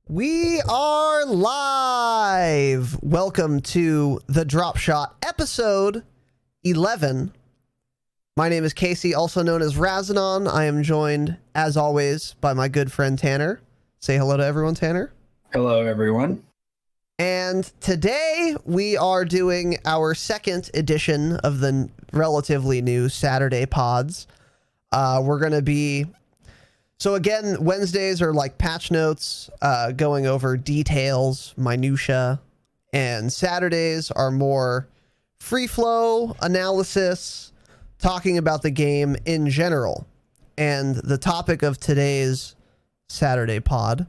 We are live. Welcome to the Dropshot episode 11. My name is Casey, also known as Razanon. I am joined, as always, by my good friend Tanner. Say hello to everyone, Tanner. Hello, everyone. And today we are doing our second edition of the relatively new Saturday pods. We're going to be... So again, Wednesdays are like patch notes, going over details, minutia, and Saturdays are more free flow analysis, talking about the game in general. And the topic of today's Saturday pod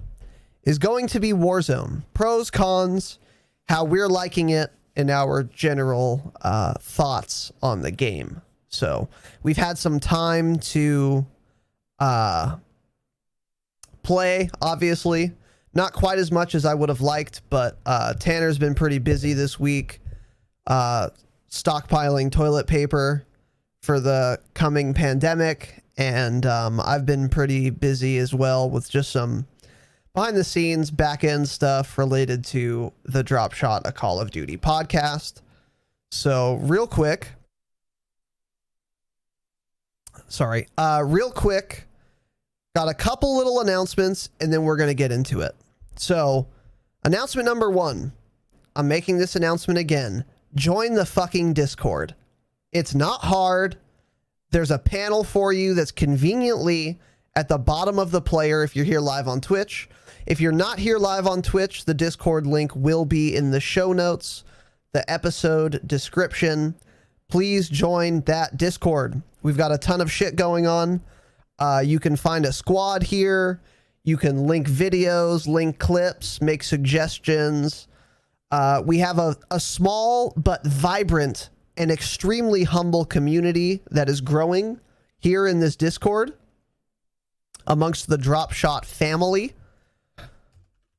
is going to be Warzone. Pros, cons, how we're liking it, and our general thoughts on the game. So we've had some time to... play, obviously not quite as much as I would have liked, but Tanner's been pretty busy this week stockpiling toilet paper for the coming pandemic, and I've been pretty busy as well with just some behind the scenes back end stuff related to the Dropshot, a Call of Duty podcast. So real quick, got a couple little announcements, and then we're going to get into it. So, announcement number 1. I'm making this announcement again. Join the fucking Discord. It's not hard. There's a panel for you that's conveniently at the bottom of the player if you're here live on Twitch. If you're not here live on Twitch, the Discord link will be in the show notes, the episode description. Please join that Discord. We've got a ton of shit going on. You can find a squad here. You can link videos, link clips, make suggestions. We have a small but vibrant and extremely humble community that is growing here in this Discord amongst the Dropshot family.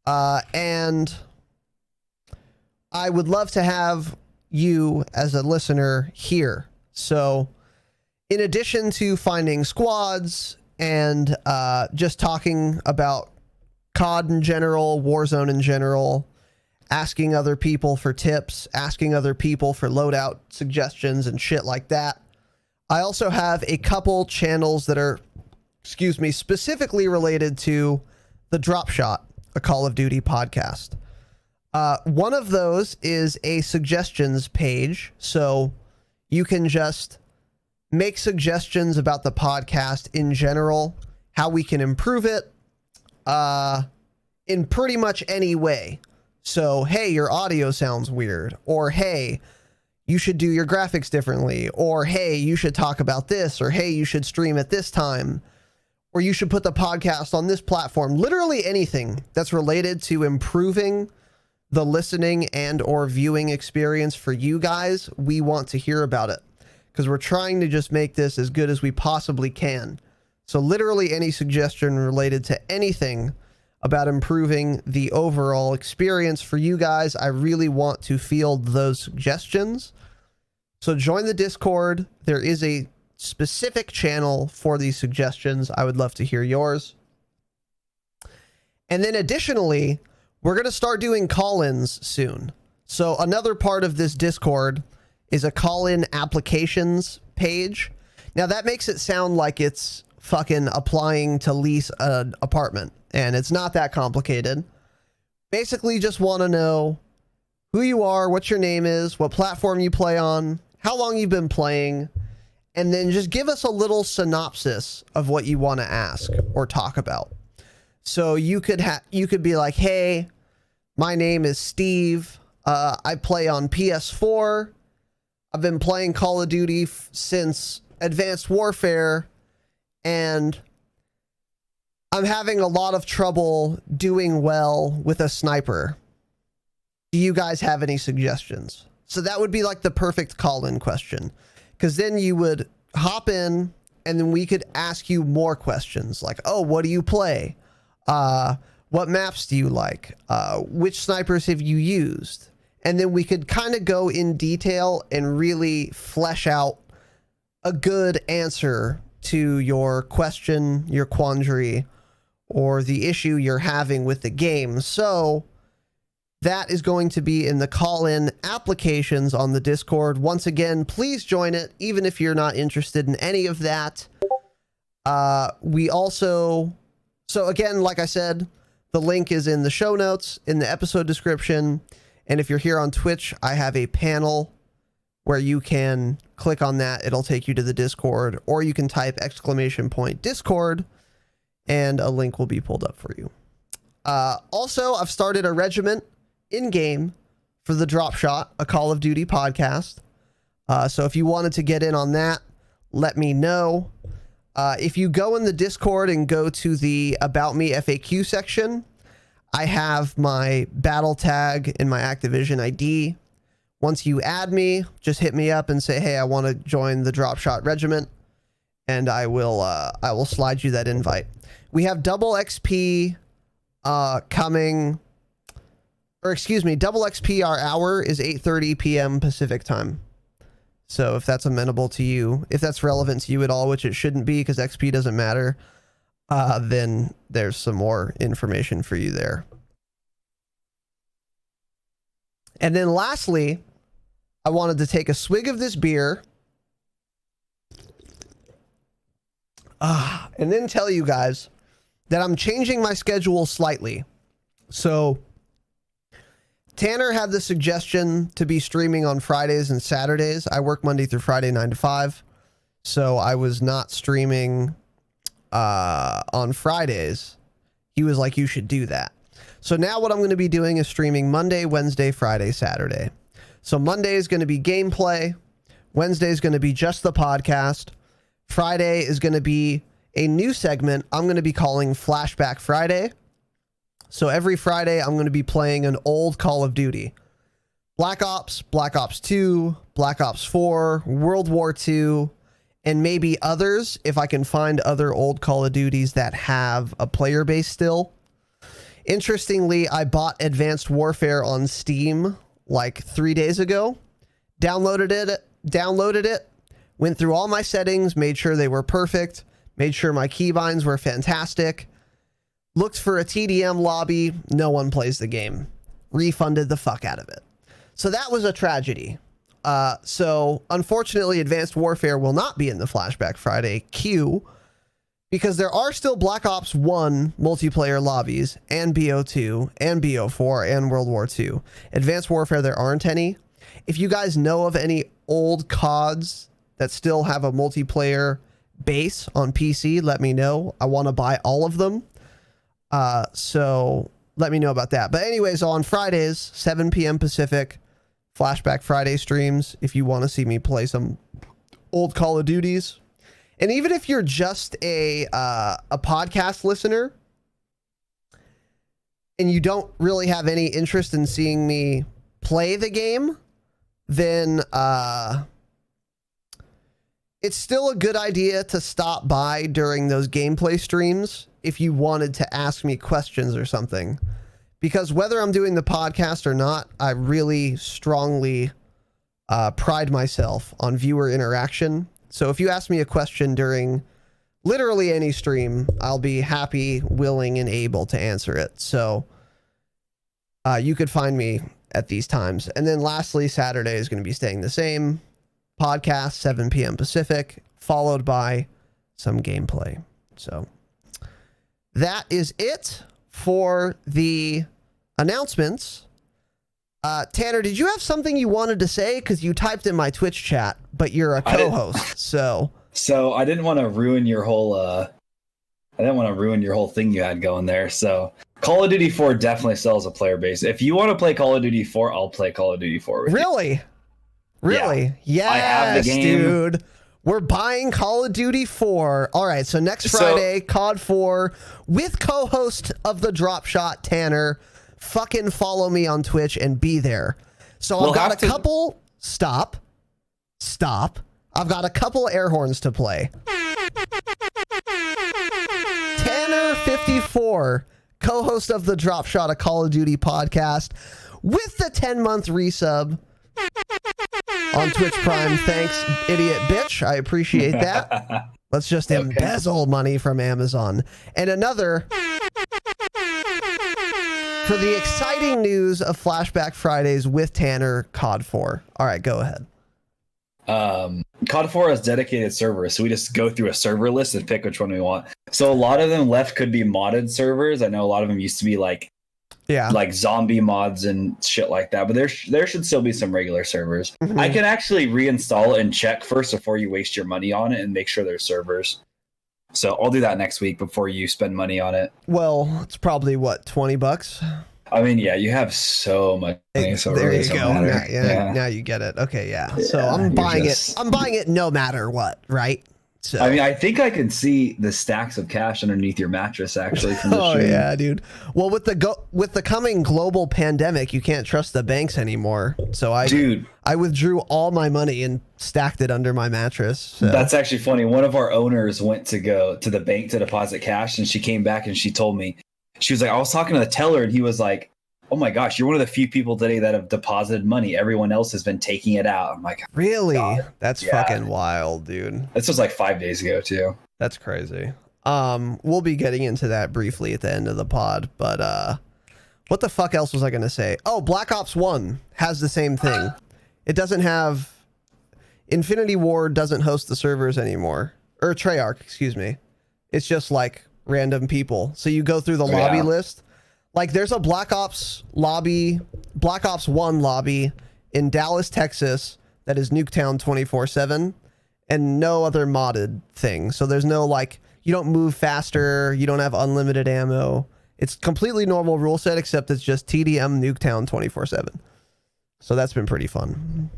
And I would love to have you as a listener here. So... in addition to finding squads and just talking about COD in general, Warzone in general, asking other people for tips, asking other people for loadout suggestions and shit like that, I also have a couple channels that are, specifically related to the Dropshot, a Call of Duty podcast. One of those is a suggestions page, so you can just... make suggestions about the podcast in general, how we can improve it, in pretty much any way. So, hey, your audio sounds weird, or hey, you should do your graphics differently, or hey, you should talk about this, or hey, you should stream at this time, or you should put the podcast on this platform. Literally anything that's related to improving the listening and or viewing experience for you guys, we want to hear about it. Because we're trying to just make this as good as we possibly can. So literally any suggestion related to anything about improving the overall experience for you guys, I really want to field those suggestions. So join the Discord. There is a specific channel for these suggestions. I would love to hear yours. And then additionally, we're going to start doing call-ins soon. So another part of this Discord is a call-in applications page. Now that makes it sound like it's fucking applying to lease an apartment, and it's not that complicated. Basically just want to know who you are, what your name is, what platform you play on, how long you've been playing, and then just give us a little synopsis of what you want to ask or talk about. So you could be like, hey, my name is Steve. I play on PS4. I've been playing Call of Duty since Advanced Warfare, and I'm having a lot of trouble doing well with a sniper. Do you guys have any suggestions? So that would be like the perfect call-in question, because then you would hop in, and then we could ask you more questions like, oh, what do you play? What maps do you like? Which snipers have you used? And then we could kind of go in detail and really flesh out a good answer to your question, your quandary, or the issue you're having with the game. So that is going to be in the call-in applications on the Discord. Once again, please join it, even if you're not interested in any of that. So again, like I said, the link is in the show notes, in the episode description. And if you're here on Twitch, I have a panel where you can click on that. It'll take you to the Discord, or you can type !Discord and a link will be pulled up for you. Also, I've started a regiment in-game for the Dropshot, a Call of Duty podcast. So if you wanted to get in on that, let me know. If you go in the Discord and go to the About Me FAQ section, I have my battle tag and my Activision ID. Once you add me, just hit me up and say, hey, I want to join the Dropshot Regiment, and I will slide you that invite. We have double XP coming, or excuse me, double XP, our hour is 8:30 p.m. Pacific time. So if that's amenable to you, if that's relevant to you at all, which it shouldn't be because XP doesn't matter, then there's some more information for you there. And then lastly, I wanted to take a swig of this beer and then tell you guys that I'm changing my schedule slightly. So Tanner had the suggestion to be streaming on Fridays and Saturdays. I work Monday through Friday, 9 to 5. So I was not streaming on Fridays. He was like, you should do that. So now what I'm going to be doing is streaming Monday, Wednesday, Friday, Saturday. So Monday is going to be gameplay. Wednesday is going to be just the podcast. Friday is going to be a new segment I'm going to be calling Flashback Friday. So every Friday, I'm going to be playing an old Call of Duty. Black Ops, Black Ops 2, Black Ops 4, World War II, and maybe others if I can find other old Call of Duties that have a player base still. Interestingly, I bought Advanced Warfare on Steam like 3 days ago. Downloaded it, went through all my settings, made sure they were perfect, made sure my keybinds were fantastic. Looked for a TDM lobby. No one plays the game. Refunded the fuck out of it. So that was a tragedy. So unfortunately, Advanced Warfare will not be in the Flashback Friday queue because there are still Black Ops 1 multiplayer lobbies and BO2 and BO4 and World War II. Advanced Warfare, there aren't any. If you guys know of any old CODs that still have a multiplayer base on PC, let me know. I want to buy all of them. So let me know about that. But anyways, on Fridays, 7 p.m. Pacific, Flashback Friday streams, if you want to see me play some old Call of Duties. And even if you're just a podcast listener and you don't really have any interest in seeing me play the game, then it's still a good idea to stop by during those gameplay streams if you wanted to ask me questions or something. Because whether I'm doing the podcast or not, I really strongly pride myself on viewer interaction. So if you ask me a question during literally any stream, I'll be happy, willing, and able to answer it. So you could find me at these times. And then lastly, Saturday is going to be staying the same. Podcast, 7 p.m. Pacific, followed by some gameplay. So that is it for the announcements. Tanner, did you have something you wanted to say? Because you typed in my Twitch chat, but you're a co-host, so I didn't want to ruin your whole thing you had going there. So Call of Duty 4 definitely still has a player base. If you want to play Call of Duty 4, I'll play Call of Duty 4 with you. Really? Yeah. Yes, I have the game. Dude. We're buying Call of Duty 4. All right, so next Friday, COD 4 with co-host of the Dropshot, Tanner. Fucking follow me on Twitch and be there. So I've got a couple... Stop. I've got a couple air horns to play. Tanner54, co-host of the Dropshot, a Call of Duty podcast, with the 10-month resub on Twitch Prime. Thanks, idiot bitch. I appreciate that. Let's just embezzle money from Amazon. And another for the exciting news of Flashback Fridays with Tanner, COD 4. All right, go ahead. COD 4 has dedicated servers, so we just go through a server list and pick which one we want. So a lot of them left could be modded servers. I know a lot of them used to be like zombie mods and shit like that, but there should still be some regular servers. Mm-hmm. I can actually reinstall it and check first before you waste your money on it and make sure there's servers. So I'll do that next week before you spend money on it. Well, it's probably what, $20? I mean, yeah, you have so much money, so there really you go. Now you get it. Okay, yeah. So I'm buying it. I'm buying it no matter what, right? So I mean, I think I can see the stacks of cash underneath your mattress actually from the stream. Yeah, dude. Well, with the coming global pandemic, you can't trust the banks anymore. So I withdrew all my money and stacked it under my mattress. So. That's actually funny. One of our owners went to go to the bank to deposit cash, and she came back and she told me, she was like, I was talking to the teller, and he was like, oh my gosh, you're one of the few people today that have deposited money. Everyone else has been taking it out. I'm like, really? God. That's fucking wild, dude. This was like 5 days ago too. That's crazy. We'll be getting into that briefly at the end of the pod, but what the fuck else was I going to say? Oh, Black Ops 1 has the same thing. It doesn't have Infinity Ward doesn't host the servers anymore, or Treyarch, excuse me. It's just like random people. So you go through the lobby list. Like there's a Black Ops 1 lobby in Dallas, Texas that is Nuketown 24/7 and no other modded thing. So there's no like, you don't move faster, you don't have unlimited ammo. It's completely normal rule set, except it's just TDM Nuketown 24/7. So that's been pretty fun.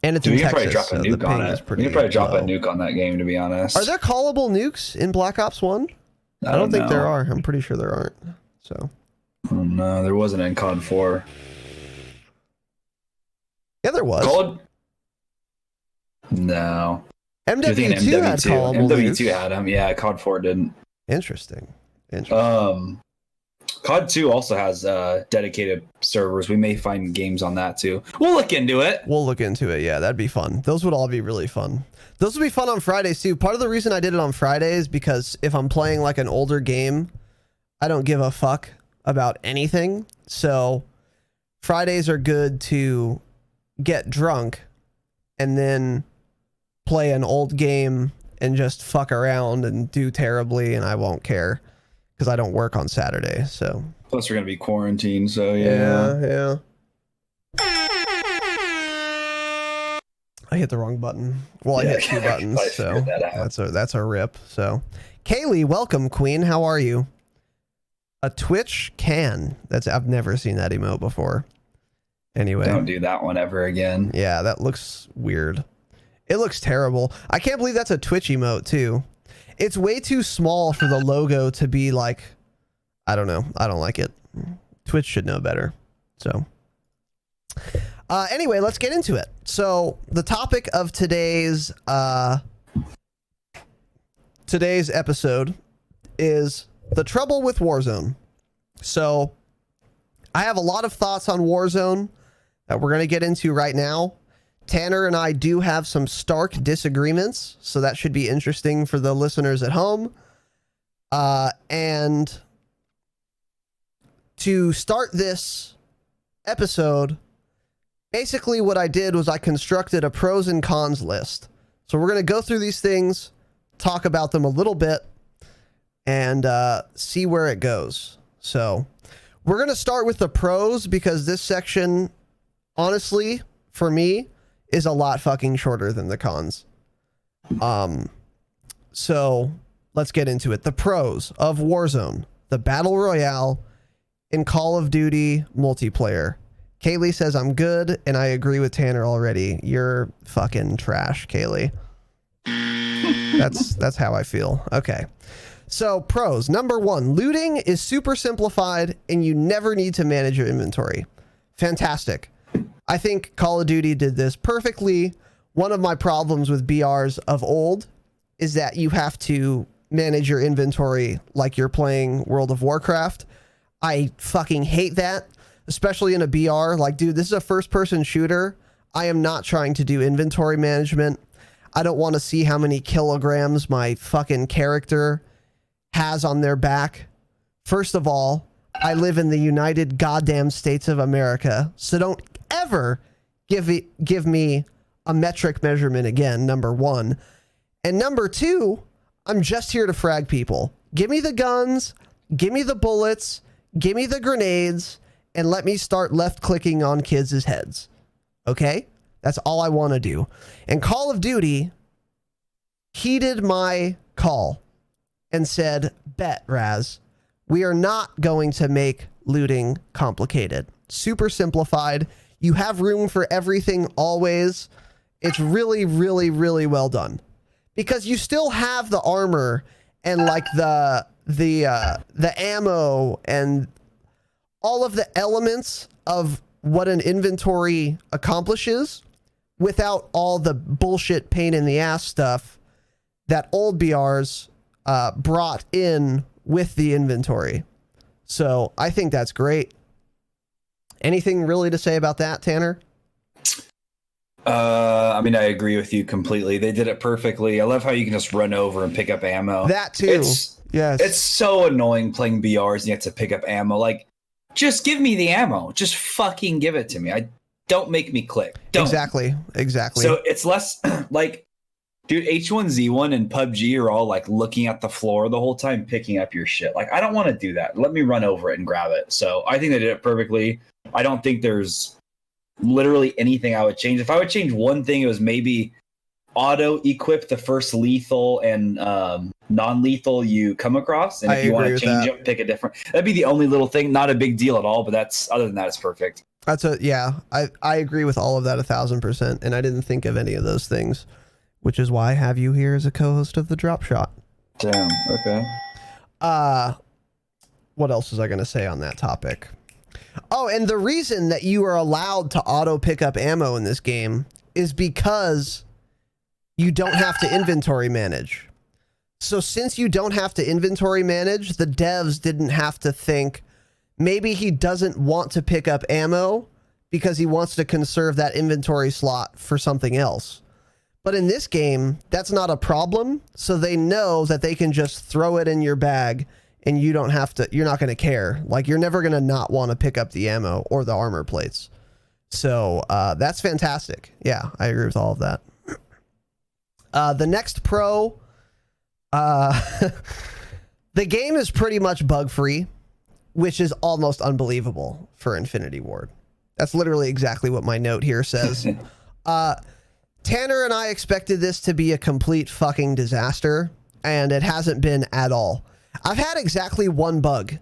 And it's in Texas. Probably drop a nuke on it. You could probably drop a nuke on that game, to be honest. Are there callable nukes in Black Ops 1? I don't think there are. I'm pretty sure there aren't. So. Oh, no, there wasn't in COD 4. Yeah, there was. No. MW2 had callable MW2 nukes. had them. Yeah, COD 4 didn't. Interesting. COD 2 also has dedicated servers. We may find games on that too. We'll look into it. Yeah, that'd be fun. Those would all be really fun. Those would be fun on Fridays too. Part of the reason I did it on Fridays is because if I'm playing like an older game, I don't give a fuck about anything. So Fridays are good to get drunk and then play an old game and just fuck around and do terribly, and I won't care. Because I don't work on Saturday, so. Plus, we're going to be quarantined, so yeah. I hit the wrong button. Well, I hit two buttons, so that's a rip. So, Kaylee, welcome, Queen. How are you? A Twitch can. I've never seen that emote before. Anyway. Don't do that one ever again. Yeah, that looks weird. It looks terrible. I can't believe that's a Twitch emote, too. It's way too small for the logo to be like, I don't know. I don't like it. Twitch should know better. So anyway, let's get into it. So the topic of today's episode is the trouble with Warzone. So I have a lot of thoughts on Warzone that we're going to get into right now. Tanner and I do have some stark disagreements, so that should be interesting for the listeners at home. And to start this episode, basically what I did was I constructed a pros and cons list. So we're going to go through these things, talk about them a little bit, and see where it goes. So we're going to start with the pros because this section, honestly, for me, is a lot fucking shorter than the cons. So let's get into it. The pros of Warzone, the battle royale in Call of Duty multiplayer. Kaylee says I'm good, and I agree with Tanner already. You're fucking trash, Kaylee. That's how I feel. Okay. So pros. Number 1, looting is super simplified and you never need to manage your inventory. Fantastic. I think Call of Duty did this perfectly. One of my problems with BRs of old is that you have to manage your inventory like you're playing World of Warcraft. I fucking hate that, especially in a BR. Like, dude, this is a first-person shooter. I am not trying to do inventory management. I don't want to see how many kilograms my fucking character has on their back. First of all, I live in the United Goddamn States of America, so don't ever give me a metric measurement again, number one. And number two, I'm just here to frag people. Give me the guns, give me the bullets, give me the grenades, and let me start left-clicking on kids' heads. Okay? That's all I want to do. And Call of Duty heeded my call and said, bet, Raz, we are not going to make looting complicated. Super simplified. You have room for everything always. It's really, really, really well done. Because you still have the armor and like the ammo and all of the elements of what an inventory accomplishes without all the bullshit pain in the ass stuff that old BRs brought in with the inventory. So I think that's great. Anything really to say about that, Tanner? I mean, I agree with you completely. They did it perfectly. I love how you can just run over and pick up ammo. That too. Yes. It's so annoying playing BRs and you have to pick up ammo. Like, just give me the ammo. Just fucking give it to me. Don't make me click. Don't. Exactly. So it's less like, dude, H1Z1 and PUBG are all like looking at the floor the whole time, picking up your shit. Like, I don't want to do that. Let me run over it and grab it. So I think they did it perfectly. I don't think there's literally anything I would change. If I would change one thing, it was maybe auto equip the first lethal and non-lethal you come across. And if you want to change them, pick a different. That'd be the only little thing. Not a big deal at all, but other than that, it's perfect. I agree with all of that 1,000%. And I didn't think of any of those things, which is why I have you here as a co-host of the Dropshot. Damn. Okay. What else was I going to say on that topic? Oh, and the reason that you are allowed to auto pick up ammo in this game is because you don't have to inventory manage. So since you don't have to inventory manage, the devs didn't have to think maybe he doesn't want to pick up ammo because he wants to conserve that inventory slot for something else. But in this game, that's not a problem. So they know that they can just throw it in your bag and you don't have to, you're not going to care. Like, you're never going to not want to pick up the ammo or the armor plates. So that's fantastic. Yeah, I agree with all of that. The next pro, the game is pretty much bug free, which is almost unbelievable for Infinity Ward. That's literally exactly what my note here says. Tanner and I expected this to be a complete fucking disaster, and it hasn't been at all. I've had exactly one bug.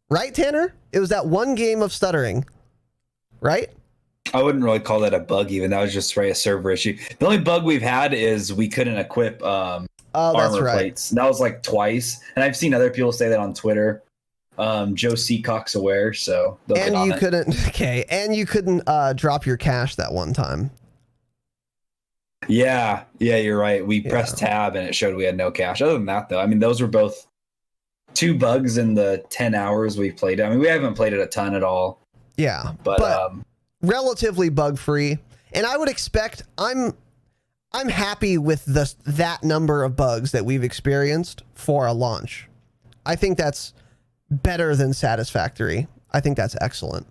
Right, Tanner? It was that one game of stuttering. Right? I wouldn't really call that a bug even. That was just a server issue. The only bug we've had is we couldn't equip armor plates. That was like twice. And I've seen other people say that on Twitter. Joe Seacock's aware, so and you couldn't and you couldn't drop your cash that one time. Yeah, you're right. We pressed tab and it showed we had no cash. Other than that, though, I mean, those were both two bugs in the 10 hours we played. I mean, we haven't played it a ton at all. Yeah, but relatively bug free, and I would expect I'm happy with that number of bugs that we've experienced for a launch. I think that's better than satisfactory. I think that's excellent.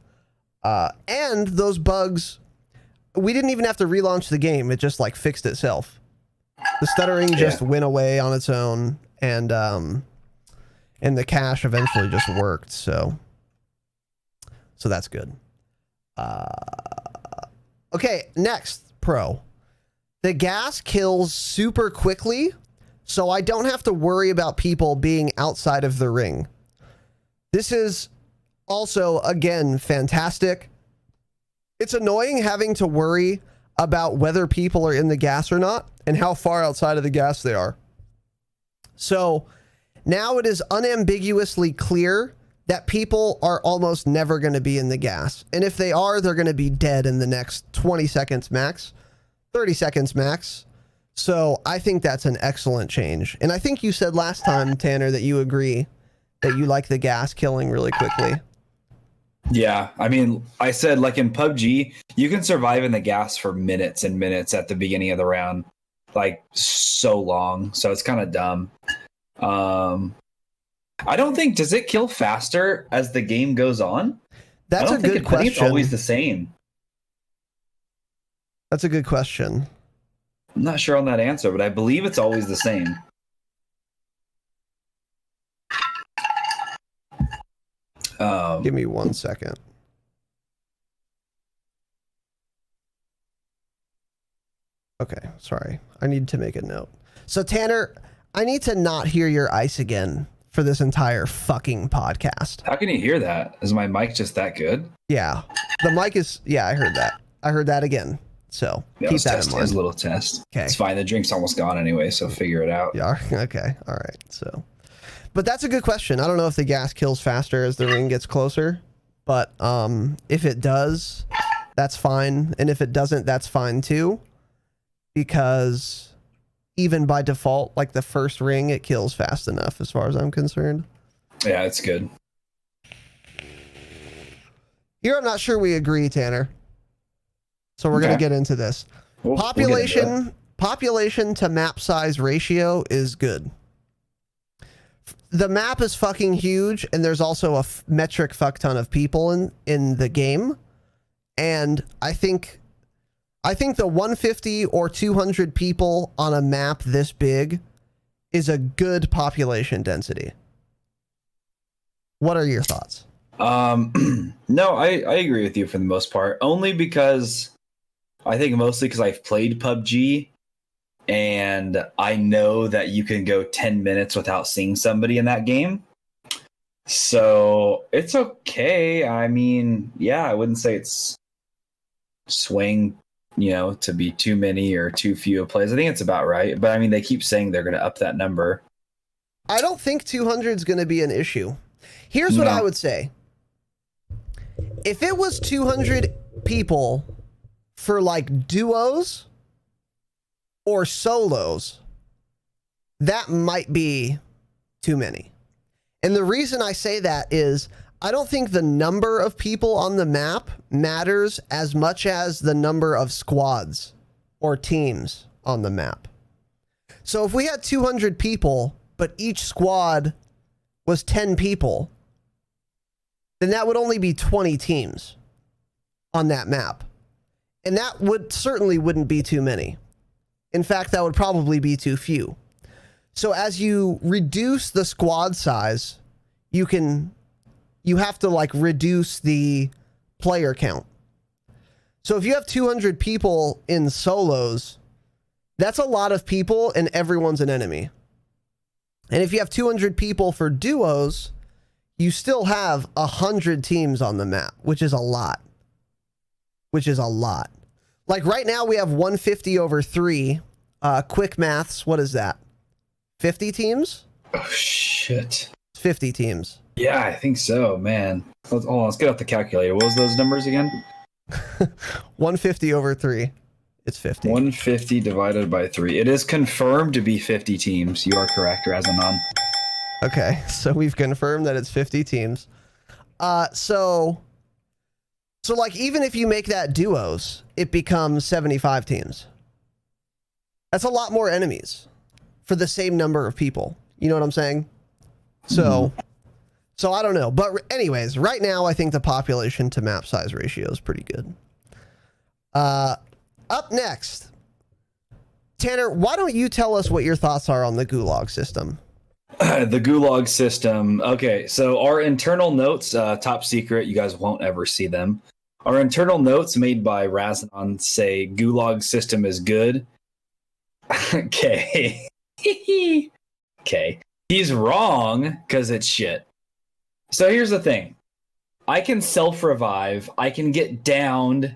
And those bugs, we didn't even have to relaunch the game. It just like fixed itself. The stuttering just went away on its own, and the cache eventually just worked. So that's good. Okay, next pro. The gas kills super quickly, so I don't have to worry about people being outside of the ring. This is also, again, fantastic. It's annoying having to worry about whether people are in the gas or not and how far outside of the gas they are. So now it is unambiguously clear that people are almost never going to be in the gas. And if they are, they're going to be dead in the next 20 seconds max, 30 seconds max. So I think that's an excellent change. And I think you said last time, Tanner, that you agree that you like the gas killing really quickly. Yeah, I mean, I said like in PUBG, you can survive in the gas for minutes and minutes at the beginning of the round, like so long. So it's kind of dumb. I don't think, does it kill faster as the game goes on? That's a good question. I think it's always the same. That's a good question. I'm not sure on that answer, but I believe it's always the same. Give me 1 second. Okay, sorry. I need to make a note. So Tanner, I need to not hear your ice again for this entire fucking podcast. How can you hear that? Is my mic just that good? Yeah. The mic is, yeah, I heard that. I heard that again. So keep that in mind. It's a little test. Okay. It's fine. The drink's almost gone anyway, so figure it out. Yeah. Okay. All right. So, but that's a good question. I don't know if the gas kills faster as the ring gets closer, but if it does, that's fine. And if it doesn't, that's fine too. Because even by default, like the first ring, it kills fast enough as far as I'm concerned. Yeah, it's good. Here, I'm not sure we agree, Tanner. So we're going to get into this. Population to map size ratio is good. The map is fucking huge, and there's also a metric fuck ton of people in the game. And I think the 150 or 200 people on a map this big is a good population density. What are your thoughts? No, I agree with you for the most part. Only because I think mostly because I've played PUBG and I know that you can go 10 minutes without seeing somebody in that game. So it's okay. I mean, yeah, I wouldn't say it's swaying, to be too many or too few plays. I think it's about right. But I mean, they keep saying they're going to up that number. I don't think 200 is going to be an issue. Here's what I would say. If it was 200 people for like duos or solos, that might be too many. And the reason I say that is I don't think the number of people on the map matters as much as the number of squads or teams on the map. So if we had 200 people, but each squad was 10 people, then that would only be 20 teams on that map. And that certainly wouldn't be too many. In fact, that would probably be too few. So as you reduce the squad size, you have to like reduce the player count. So if you have 200 people in solos, that's a lot of people and everyone's an enemy. And if you have 200 people for duos, you still have 100 teams on the map, which is a lot. Like right now we have 150 over 3. Quick maths, what is that? 50 teams? Oh, shit. 50 teams. Yeah, I think so, man. Hold on, let's get out the calculator. What was those numbers again? 150 over 3. It's 50. 150 divided by 3. It is confirmed to be 50 teams. You are correct, Razanon. Okay, so we've confirmed that it's 50 teams. So like even if you make that duos, it becomes 75 teams. That's a lot more enemies for the same number of people. You know what I'm saying? So I don't know. But anyways, right now I think the population to map size ratio is pretty good. Up next, Tanner, why don't you tell us what your thoughts are on the gulag system? The gulag system. Okay, so our internal notes, top secret, you guys won't ever see them. Our internal notes made by Razanon say gulag system is good. Okay. Okay. He's wrong because it's shit. So here's the thing. I can self-revive. I can get downed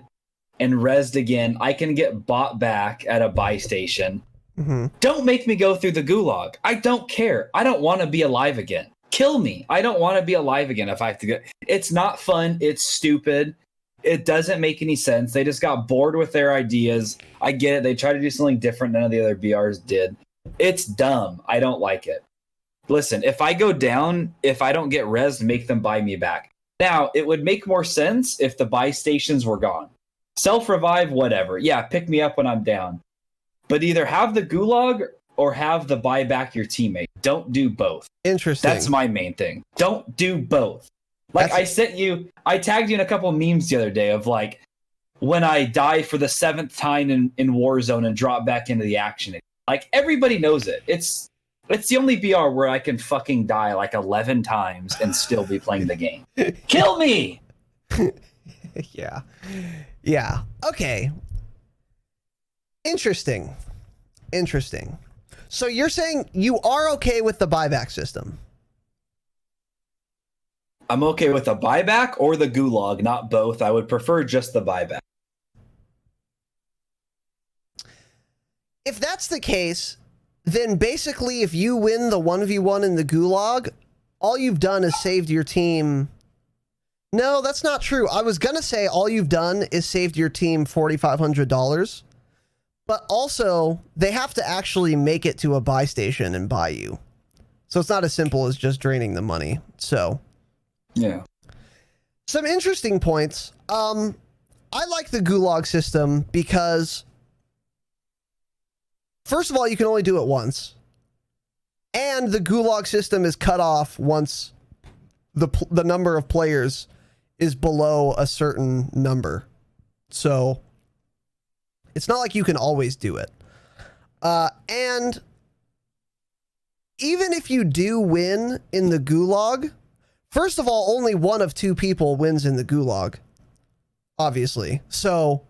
and rezzed again. I can get bought back at a buy station. Mm-hmm. Don't make me go through the gulag. I don't care. I don't want to be alive again. Kill me. I don't want to be alive again if I have to go. It's not fun. It's stupid. It doesn't make any sense. They just got bored with their ideas. I get it. They tried to do something different none of the other BRs did. It's dumb. I don't like it. Listen, if I go down, if I don't get rezzed, make them buy me back. Now, it would make more sense if the buy stations were gone. Self-revive, whatever. Yeah, pick me up when I'm down. But either have the gulag or have the buy back your teammate. Don't do both. Interesting. That's my main thing. Don't do both. Like I tagged you in a couple of memes the other day of like when I die for the 7th time in Warzone and drop back into the action. Like everybody knows it. It's the only BR where I can fucking die like 11 times and still be playing the game. Kill me. Yeah. Yeah. Okay. Interesting. So you're saying you are okay with the buyback system? I'm okay with the buyback or the gulag, not both. I would prefer just the buyback. If that's the case, then basically if you win the 1v1 in the gulag, all you've done is saved your team. No, that's not true. I was going to say all you've done is saved your team $4,500. But also, they have to actually make it to a buy station and buy you. So it's not as simple as just draining the money. So, yeah. Some interesting points. I like the gulag system because, first of all, you can only do it once. And the gulag system is cut off once the number of players is below a certain number. So it's not like you can always do it. And even if you do win in the gulag, first of all, only one of 2 people wins in the gulag, obviously. So,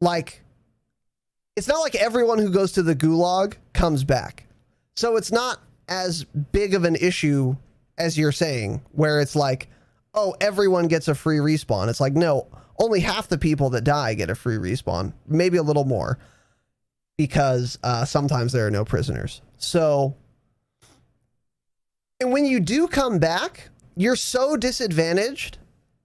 like, it's not like everyone who goes to the gulag comes back. So it's not as big of an issue as you're saying, where it's like, oh, everyone gets a free respawn. It's like, no, only half the people that die get a free respawn, maybe a little more, because sometimes there are no prisoners. So, and when you do come back, you're so disadvantaged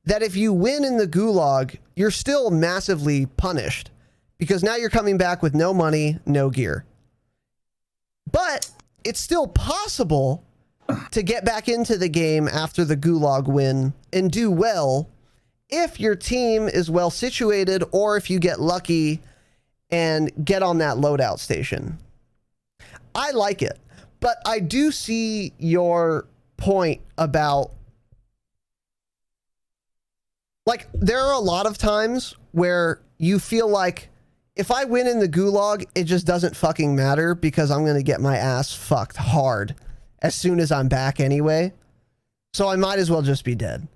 that if you win in the gulag, you're still massively punished because now you're coming back with no money, no gear. But it's still possible to get back into the game after the gulag win and do well if your team is well situated or if you get lucky and get on that loadout station. I like it, but I do see your point about, like, there are a lot of times where you feel like if I win in the gulag, it just doesn't fucking matter because I'm going to get my ass fucked hard as soon as I'm back anyway. So I might as well just be dead.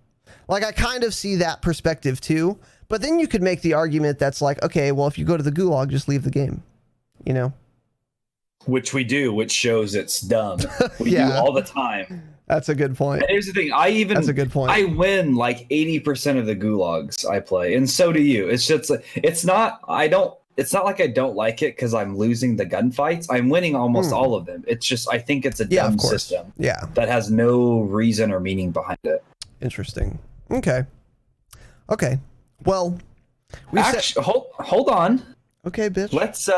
Like, I kind of see that perspective too, but then you could make the argument that's like, okay, well, if you go to the gulag, just leave the game, you know? Which we do, which shows it's dumb. We do all the time. That's a good point. And here's the thing. That's a good point. I win like 80% of the gulags I play, and so do you. It's just, it's not like I don't like it because I'm losing the gunfights. I'm winning almost all of them. It's just, I think it's a dumb system. Yeah. That has no reason or meaning behind it. Interesting. Okay. Well, hold on. Okay, bitch. Let's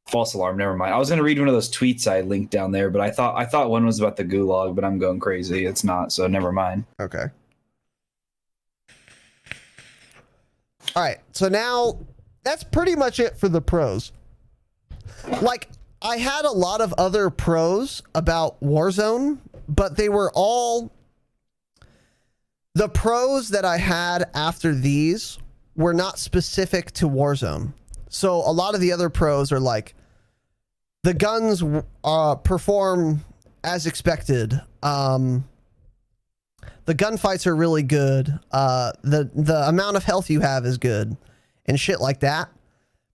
false alarm. Never mind. I was gonna read one of those tweets I linked down there, but I thought one was about the gulag, but I'm going crazy. It's not. So never mind. Okay. All right. So now that's pretty much it for the pros. Like, I had a lot of other pros about Warzone, but they were all, the pros that I had after these were not specific to Warzone. So a lot of the other pros are like, the guns perform as expected. The gunfights are really good. The amount of health you have is good and shit like that.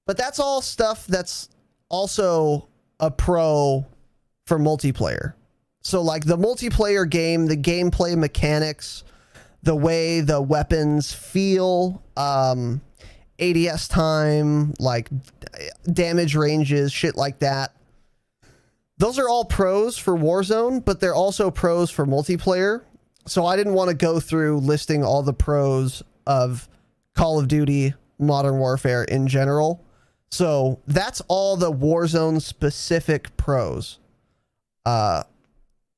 But that's all stuff that's also a pro for multiplayer. So like the multiplayer game, the gameplay mechanics, the way the weapons feel, ADS time, like damage ranges, shit like that. Those are all pros for Warzone, but they're also pros for multiplayer. So I didn't want to go through listing all the pros of Call of Duty Modern Warfare in general. So that's all the Warzone specific pros.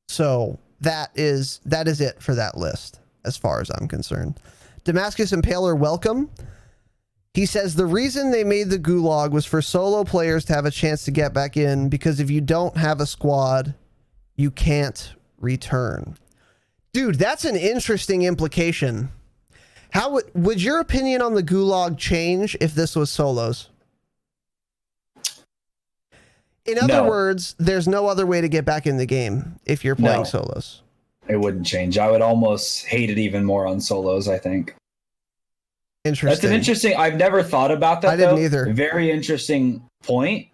So that is it for that list as far as I'm concerned. Damascus Impaler, welcome. He says the reason they made the gulag was for solo players to have a chance to get back in, because if you don't have a squad, you can't return. Dude, that's an interesting implication. How would your opinion on the gulag change if this was solos? In other words, there's no other way to get back in the game if you're playing solos. It wouldn't change. I would almost hate it even more on solos, I think. Interesting. That's an interesting... I've never thought about that, I didn't either. Very interesting point.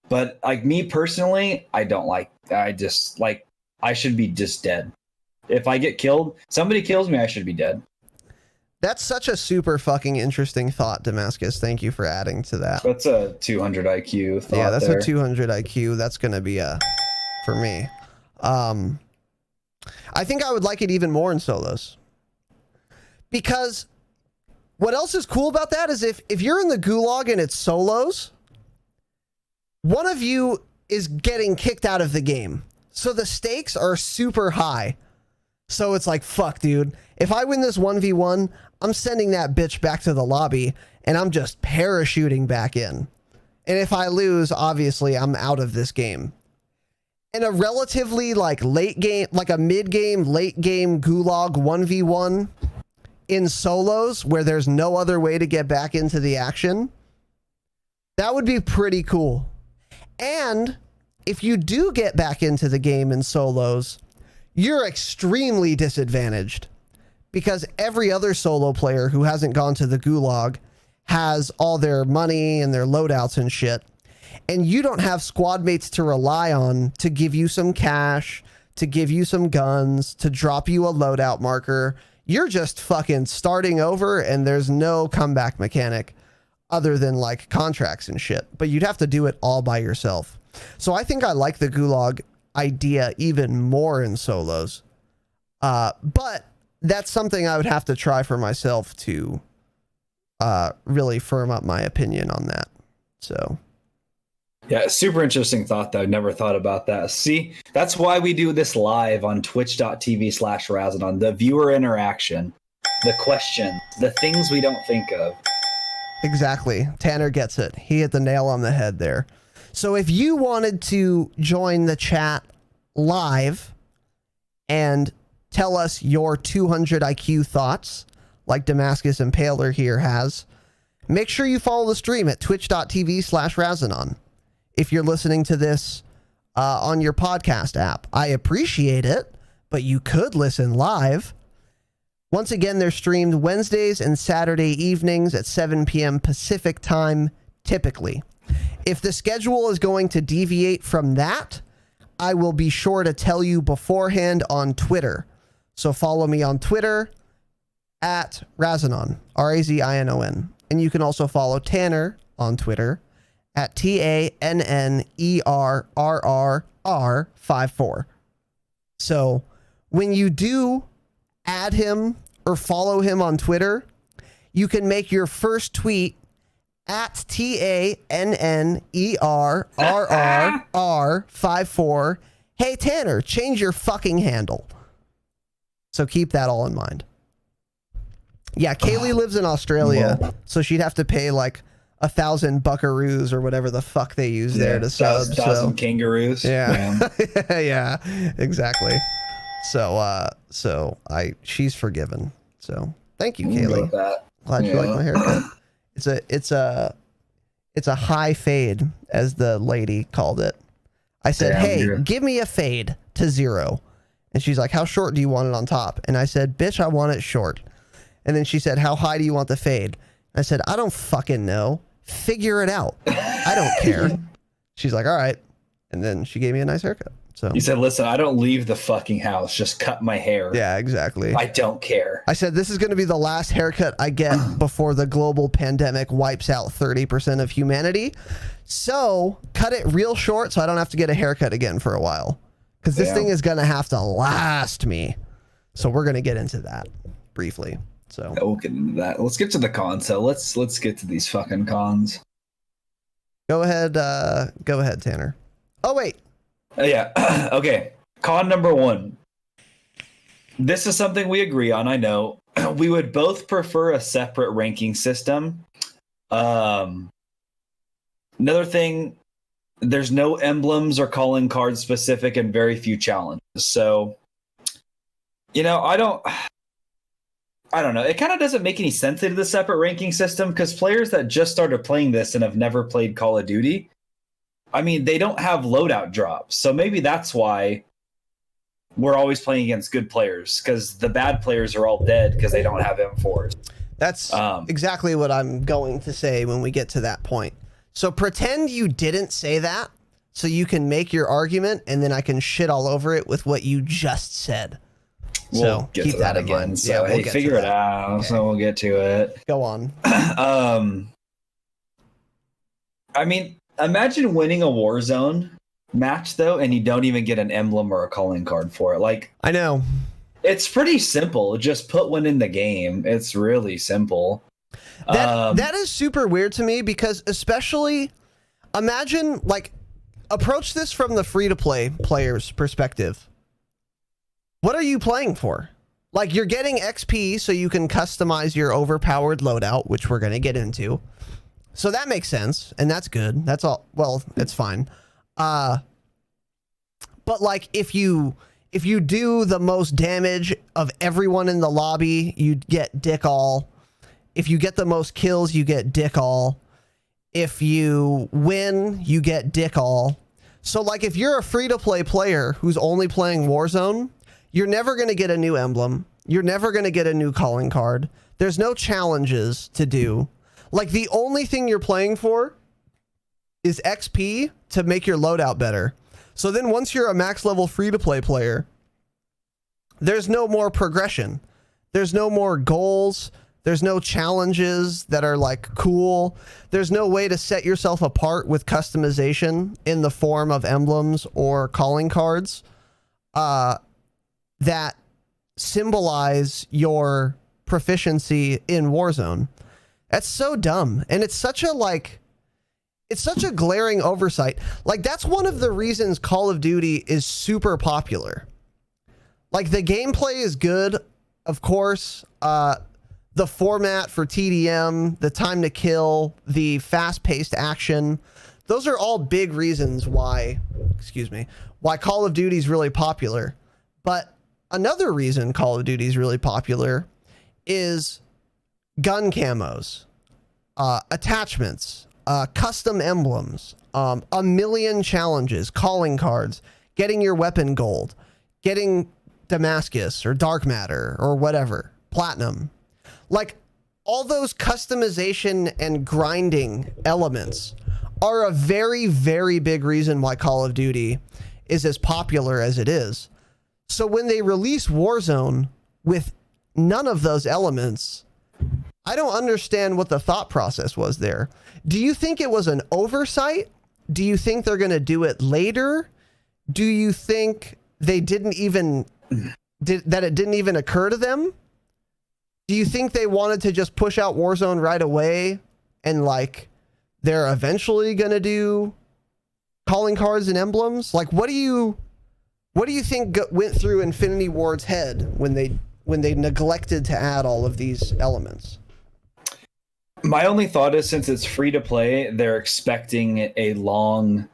But like me personally, I don't like... I just like... I should be just dead. If I get killed, somebody kills me, I should be dead. That's such a super fucking interesting thought, Damascus. Thank you for adding to that. That's a 200 IQ thought. Yeah, that's there. a 200 IQ. That's going to be a... for me. I think I would like it even more in solos. Because what else is cool about that is if you're in the gulag and it's solos, one of you is getting kicked out of the game. So the stakes are super high. So it's like, fuck, dude. If I win this 1v1, I'm sending that bitch back to the lobby and I'm just parachuting back in. And if I lose, obviously I'm out of this game. In a relatively like late game, like a mid game, late game gulag 1v1 in solos where there's no other way to get back into the action, that would be pretty cool. And if you do get back into the game in solos, you're extremely disadvantaged because every other solo player who hasn't gone to the gulag has all their money and their loadouts and shit. And you don't have squad mates to rely on to give you some cash, to give you some guns, to drop you a loadout marker. You're just fucking starting over and there's no comeback mechanic other than like contracts and shit. But you'd have to do it all by yourself. So I think I like the gulag idea even more in solos. But that's something I would have to try for myself to really firm up my opinion on that. So... yeah, super interesting thought, though. Never thought about that. See, that's why we do this live on twitch.tv/Razanon. The viewer interaction, the questions, the things we don't think of. Exactly. Tanner gets it. He hit the nail on the head there. So if you wanted to join the chat live and tell us your 200 IQ thoughts, like Damascus Impaler here has, make sure you follow the stream at twitch.tv/Razanon. If you're listening to this on your podcast app, I appreciate it, but you could listen live. Once again, they're streamed Wednesdays and Saturday evenings at 7 p.m. Pacific time, typically. If the schedule is going to deviate from that, I will be sure to tell you beforehand on Twitter. So follow me on Twitter at Razanon, Razinon. And you can also follow Tanner on Twitter at TANNERRRR54. So when you do add him or follow him on Twitter, you can make your first tweet at TANNERRRR54. Hey, Tanner, change your fucking handle. So keep that all in mind. Yeah, Kaylee lives in Australia, so she'd have to pay like 1,000 buckaroos or whatever the fuck they use there to sub. 1,000 kangaroos. Yeah. Yeah, exactly. So she's forgiven. So thank you, Kaylee. Glad you like my haircut. It's a high fade, as the lady called it. I said, hey, give me a fade to 0. And she's like, how short do you want it on top? And I said, bitch, I want it short. And then she said, how high do you want the fade? I said, I don't fucking know. Figure it out. I don't care. She's like, all right. And then she gave me a nice haircut. So you said, listen, I don't leave the fucking house. Just cut my hair. Yeah, exactly. I don't care. I said, this is going to be the last haircut I get before the global pandemic wipes out 30% of humanity. So cut it real short so I don't have to get a haircut again for a while. Because this thing is going to have to last me. So we're going to get into that briefly. So we'll get into that. Let's get to the cons. So let's get to these fucking cons. Go ahead, Tanner. Oh, wait. Yeah. Okay. Con number 1. This is something we agree on, I know. We would both prefer a separate ranking system. Another thing, there's no emblems or calling cards specific and very few challenges. So, you know, I don't know. It kind of doesn't make any sense into the separate ranking system because players that just started playing this and have never played Call of Duty, I mean, they don't have loadout drops. So maybe that's why we're always playing against good players, because the bad players are all dead because they don't have M4s. That's exactly what I'm going to say when we get to that point. So pretend you didn't say that so you can make your argument, and then I can shit all over it with what you just said. We'll get keep to that again. Mind. So we'll figure it out. Okay. So we'll get to it. Go on. I mean, imagine winning a Warzone match though, and you don't even get an emblem or a calling card for it. Like, I know. It's pretty simple. Just put one in the game. It's really simple. That is super weird to me, because especially imagine, like, approach this from the free-to-play player's perspective. What are you playing for? Like, you're getting XP so you can customize your overpowered loadout, which we're going to get into. So that makes sense, and that's good. That's all. Well, it's fine. But like, if you do the most damage of everyone in the lobby, you get dick all. If you get the most kills, you get dick all. If you win, you get dick all. So like, if you're a free-to-play player who's only playing Warzone, you're never going to get a new emblem. You're never going to get a new calling card. There's no challenges to do. Like, the only thing you're playing for is XP to make your loadout better. So then once you're a max level free-to-play player, there's no more progression. There's no more goals. There's no challenges that are like cool. There's no way to set yourself apart with customization in the form of emblems or calling cards that symbolize your proficiency in Warzone. That's so dumb. And it's such a glaring oversight. Like, that's one of the reasons Call of Duty is super popular. Like, the gameplay is good, of course. The format for TDM, the time to kill, the fast-paced action, those are all big reasons why Call of Duty is really popular. But another reason Call of Duty is really popular is gun camos, attachments, custom emblems, a million challenges, calling cards, getting your weapon gold, getting Damascus or Dark Matter or whatever, platinum. Like, all those customization and grinding elements are a very, very big reason why Call of Duty is as popular as it is. So when they release Warzone with none of those elements, I don't understand what the thought process was there. Do you think it was an oversight? Do you think they're going to do it later? Do you think they didn't even that it didn't even occur to them? Do you think they wanted to just push out Warzone right away and like they're eventually going to do calling cards and emblems? Like, what do you think went through Infinity Ward's head when they neglected to add all of these elements? My only thought is, since it's free to play, they're expecting a long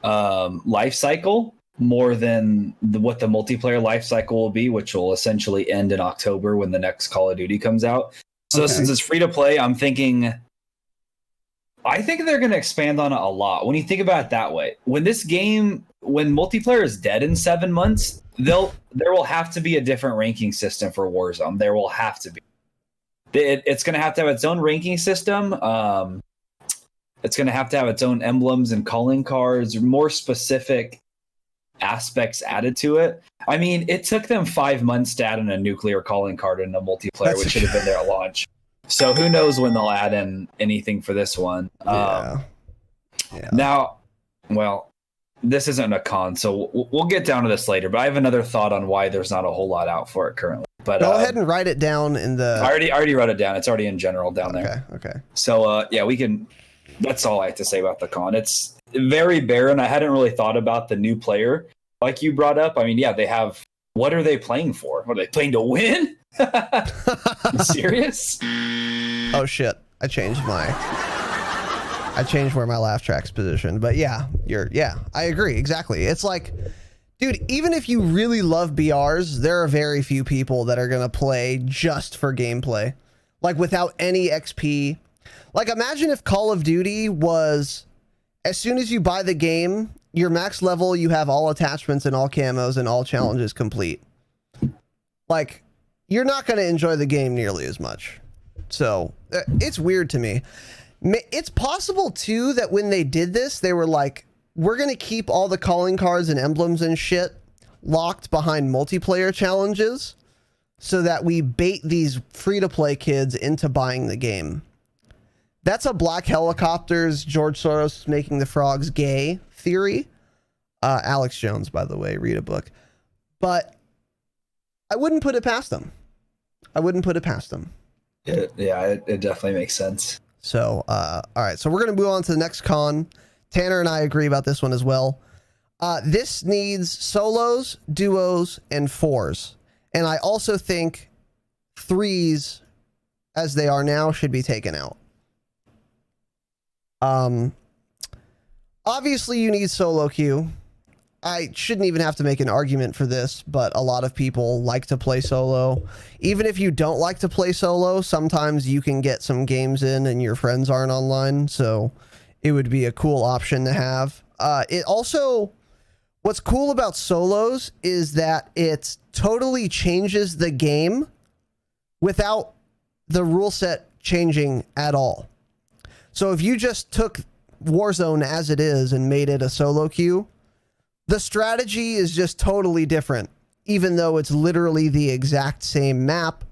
life cycle, more than what the multiplayer life cycle will be, which will essentially end in October when the next Call of Duty comes out. So since it's free to play, I think they're going to expand on it a lot. When you think about it that way, when multiplayer is dead in 7 months, there will have to be a different ranking system for Warzone. There will have to be. It's going to have its own ranking system. It's going to have its own emblems and calling cards, more specific aspects added to it. I mean, it took them 5 months to add in a nuclear calling card in a multiplayer, which should have been there at launch. So who knows when they'll add in anything for this one. Now, well, this isn't a con, so we'll get down to this later, but I have another thought on why there's not a whole lot out for it currently. But go ahead and write it down in the... I already wrote it down. It's already in general down there. Okay. So, we can... That's all I have to say about the con. It's very barren. I hadn't really thought about the new player like you brought up. I mean, they have... What are they playing for? Are they playing to win? You serious? Oh, shit. I changed where my laugh track's positioned. But yeah, I agree. Exactly. It's like, dude, even if you really love BRs, there are very few people that are going to play just for gameplay. Like without any XP. Like imagine if Call of Duty was, as soon as you buy the game, your max level, you have all attachments and all camos and all challenges complete. Like, you're not going to enjoy the game nearly as much. So it's weird to me. It's possible too that when they did this, they were like, we're going to keep all the calling cards and emblems and shit locked behind multiplayer challenges so that we bait these free-to-play kids into buying the game. That's a Black Helicopters, George Soros making the frogs gay theory. Alex Jones, by the way, read a book. But I wouldn't put it past them. It definitely makes sense. So, all right. So we're going to move on to the next con. Tanner and I agree about this one as well. This needs solos, duos, and fours. And I also think threes, as they are now, should be taken out. Obviously you need solo queue. I shouldn't even have to make an argument for this, but a lot of people like to play solo. Even if you don't like to play solo, sometimes you can get some games in and your friends aren't online. So it would be a cool option to have. It also, what's cool about solos is that it totally changes the game without the rule set changing at all. So if you just took Warzone as it is and made it a solo queue, the strategy is just totally different, even though it's literally the exact same map,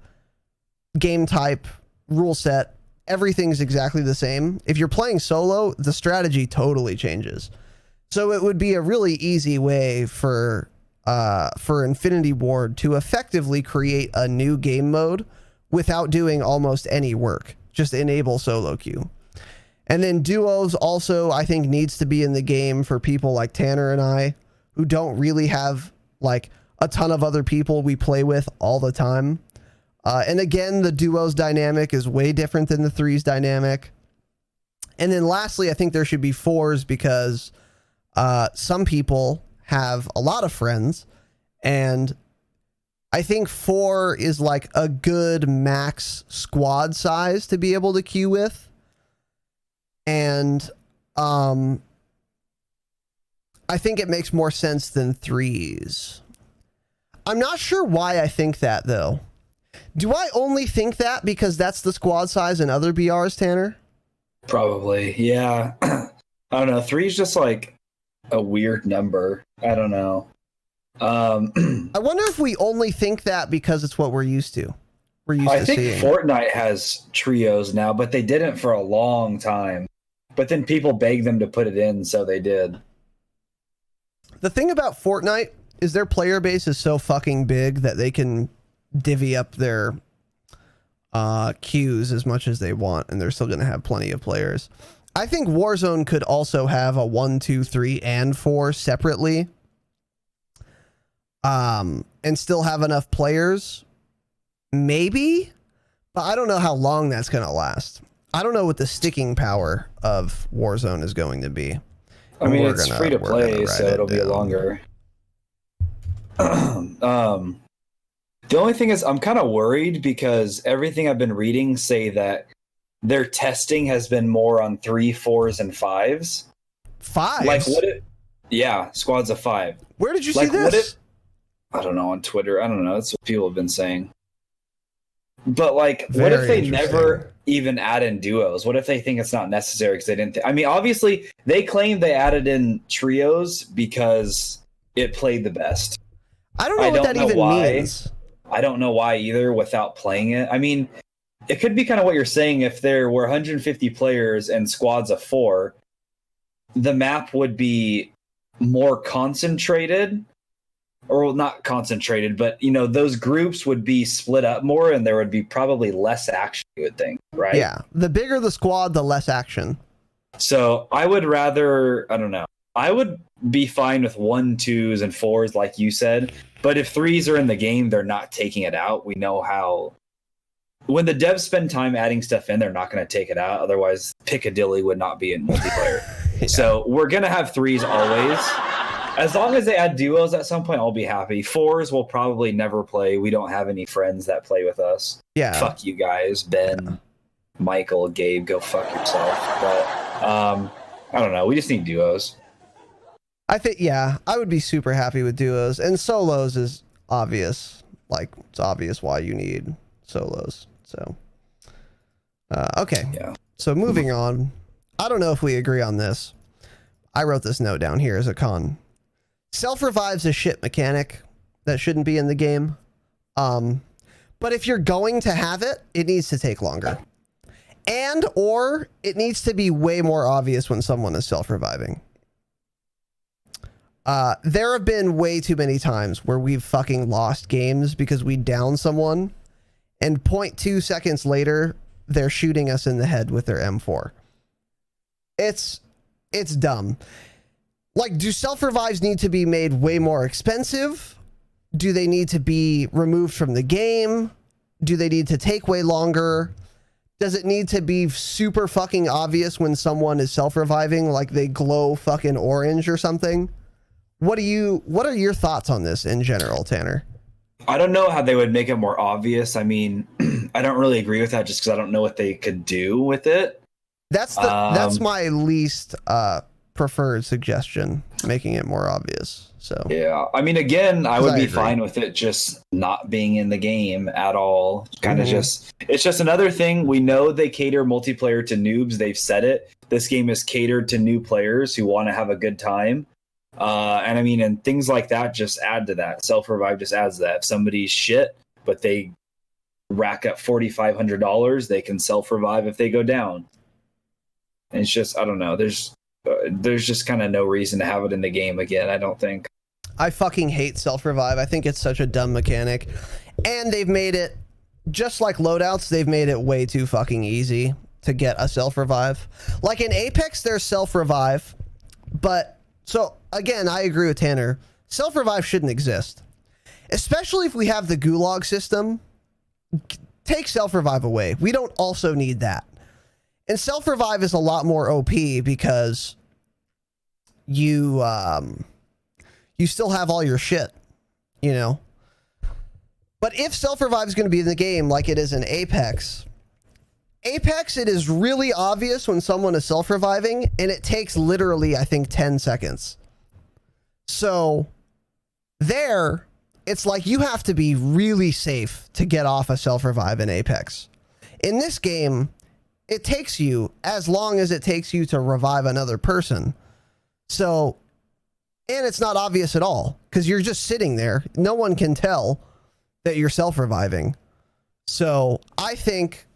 game type, rule set, everything's exactly the same. If you're playing solo, the strategy totally changes. So it would be a really easy way for Infinity Ward to effectively create a new game mode without doing almost any work. Just enable solo queue. And then duos also, I think, needs to be in the game for people like Tanner and I, who don't really have like a ton of other people we play with all the time. And again, the duos dynamic is way different than the threes dynamic. And then lastly, I think there should be fours because some people have a lot of friends, and I think 4 is like a good max squad size to be able to queue with. And I think it makes more sense than 3s. I'm not sure why I think that, though. Do I only think that because that's the squad size in other BRs, Tanner? Probably, yeah. I don't know. 3 is just like a weird number. I don't know. I wonder if we only think that because it's what we're used to. I think Fortnite has trios now, but they didn't for a long time. But then people begged them to put it in, so they did. The thing about Fortnite is their player base is so fucking big that they can divvy up their queues as much as they want, and they're still going to have plenty of players. I think Warzone could also have a 1, 2, 3, and 4 separately, and still have enough players. Maybe, but I don't know how long that's going to last. I don't know what the sticking power of Warzone is going to be. I mean, it's free to play, so it'll be longer. The only thing is, I'm kind of worried because everything I've been reading say that their testing has been more on 3, 4s, and 5s. 5s? Like what? Squads of 5. Where did you see this? I don't know, on Twitter. I don't know. That's what people have been saying. But like, what if they never even add in duos? What if they think it's not necessary because they didn't? I mean, obviously, they claim they added in trios because it played the best. I don't know what that even means. I don't know why either without playing it. I mean, it could be kind of what you're saying. If there were 150 players and squads of 4, the map would be more concentrated. Or not concentrated, but those groups would be split up more, and there would be probably less action, you would think, right? Yeah, the bigger the squad, the less action. So I would rather, I don't know. I would be fine with 1, 2s, and 4s, like you said. But if 3s are in the game, they're not taking it out. We know how when the devs spend time adding stuff in, they're not going to take it out. Otherwise, Piccadilly would not be in multiplayer. Yeah. So we're going to have 3s always. As long as they add duos at some point, I'll be happy. 4s we'll probably never play. We don't have any friends that play with us. Yeah. Fuck you guys, Ben, Michael, Gabe, go fuck yourself. But I don't know. We just need duos. I think, yeah, I would be super happy with duos. And solos is obvious. Like, it's obvious why you need solos. So, okay. Yeah. So moving on. I don't know if we agree on this. I wrote this note down here as a con. Self-revive's a shit mechanic that shouldn't be in the game. But if you're going to have it, it needs to take longer. And or it needs to be way more obvious when someone is self-reviving. There have been way too many times where we've fucking lost games because we downed someone and 0.2 seconds later, they're shooting us in the head with their M4. It's dumb. Like, do self-revives need to be made way more expensive? Do they need to be removed from the game? Do they need to take way longer? Does it need to be super fucking obvious when someone is self-reviving, like they glow fucking orange or something? What are your thoughts on this in general, Tanner? I don't know how they would make it more obvious. I mean, I don't really agree with that just because I don't know what they could do with it. That's my least preferred suggestion, making it more obvious. So yeah, I mean, again, I would be fine with it just not being in the game at all. Kind of it's just another thing. We know they cater multiplayer to noobs. They've said it. This game is catered to new players who want to have a good time. And I mean, and things like that just add to that. Self-revive just adds that. If somebody's shit, but they rack up $4,500, they can self-revive if they go down. And it's just, I don't know. There's just kind of no reason to have it in the game again, I don't think. I fucking hate self-revive. I think it's such a dumb mechanic. And they've made it, just like loadouts, they've made it way too fucking easy to get a self-revive. Like in Apex, there's self-revive. But, so, again, I agree with Tanner. Self-revive shouldn't exist. Especially if we have the gulag system. Take self-revive away. We don't also need that. And self-revive is a lot more OP because you still have all your shit, you know. But if self-revive is going to be in the game like it is in Apex, it is really obvious when someone is self-reviving, and it takes literally, I think, 10 seconds. So there, it's like you have to be really safe to get off a self-revive in Apex. In this game, it takes you as long as it takes you to revive another person. So, and it's not obvious at all because you're just sitting there. No one can tell that you're self-reviving. So I think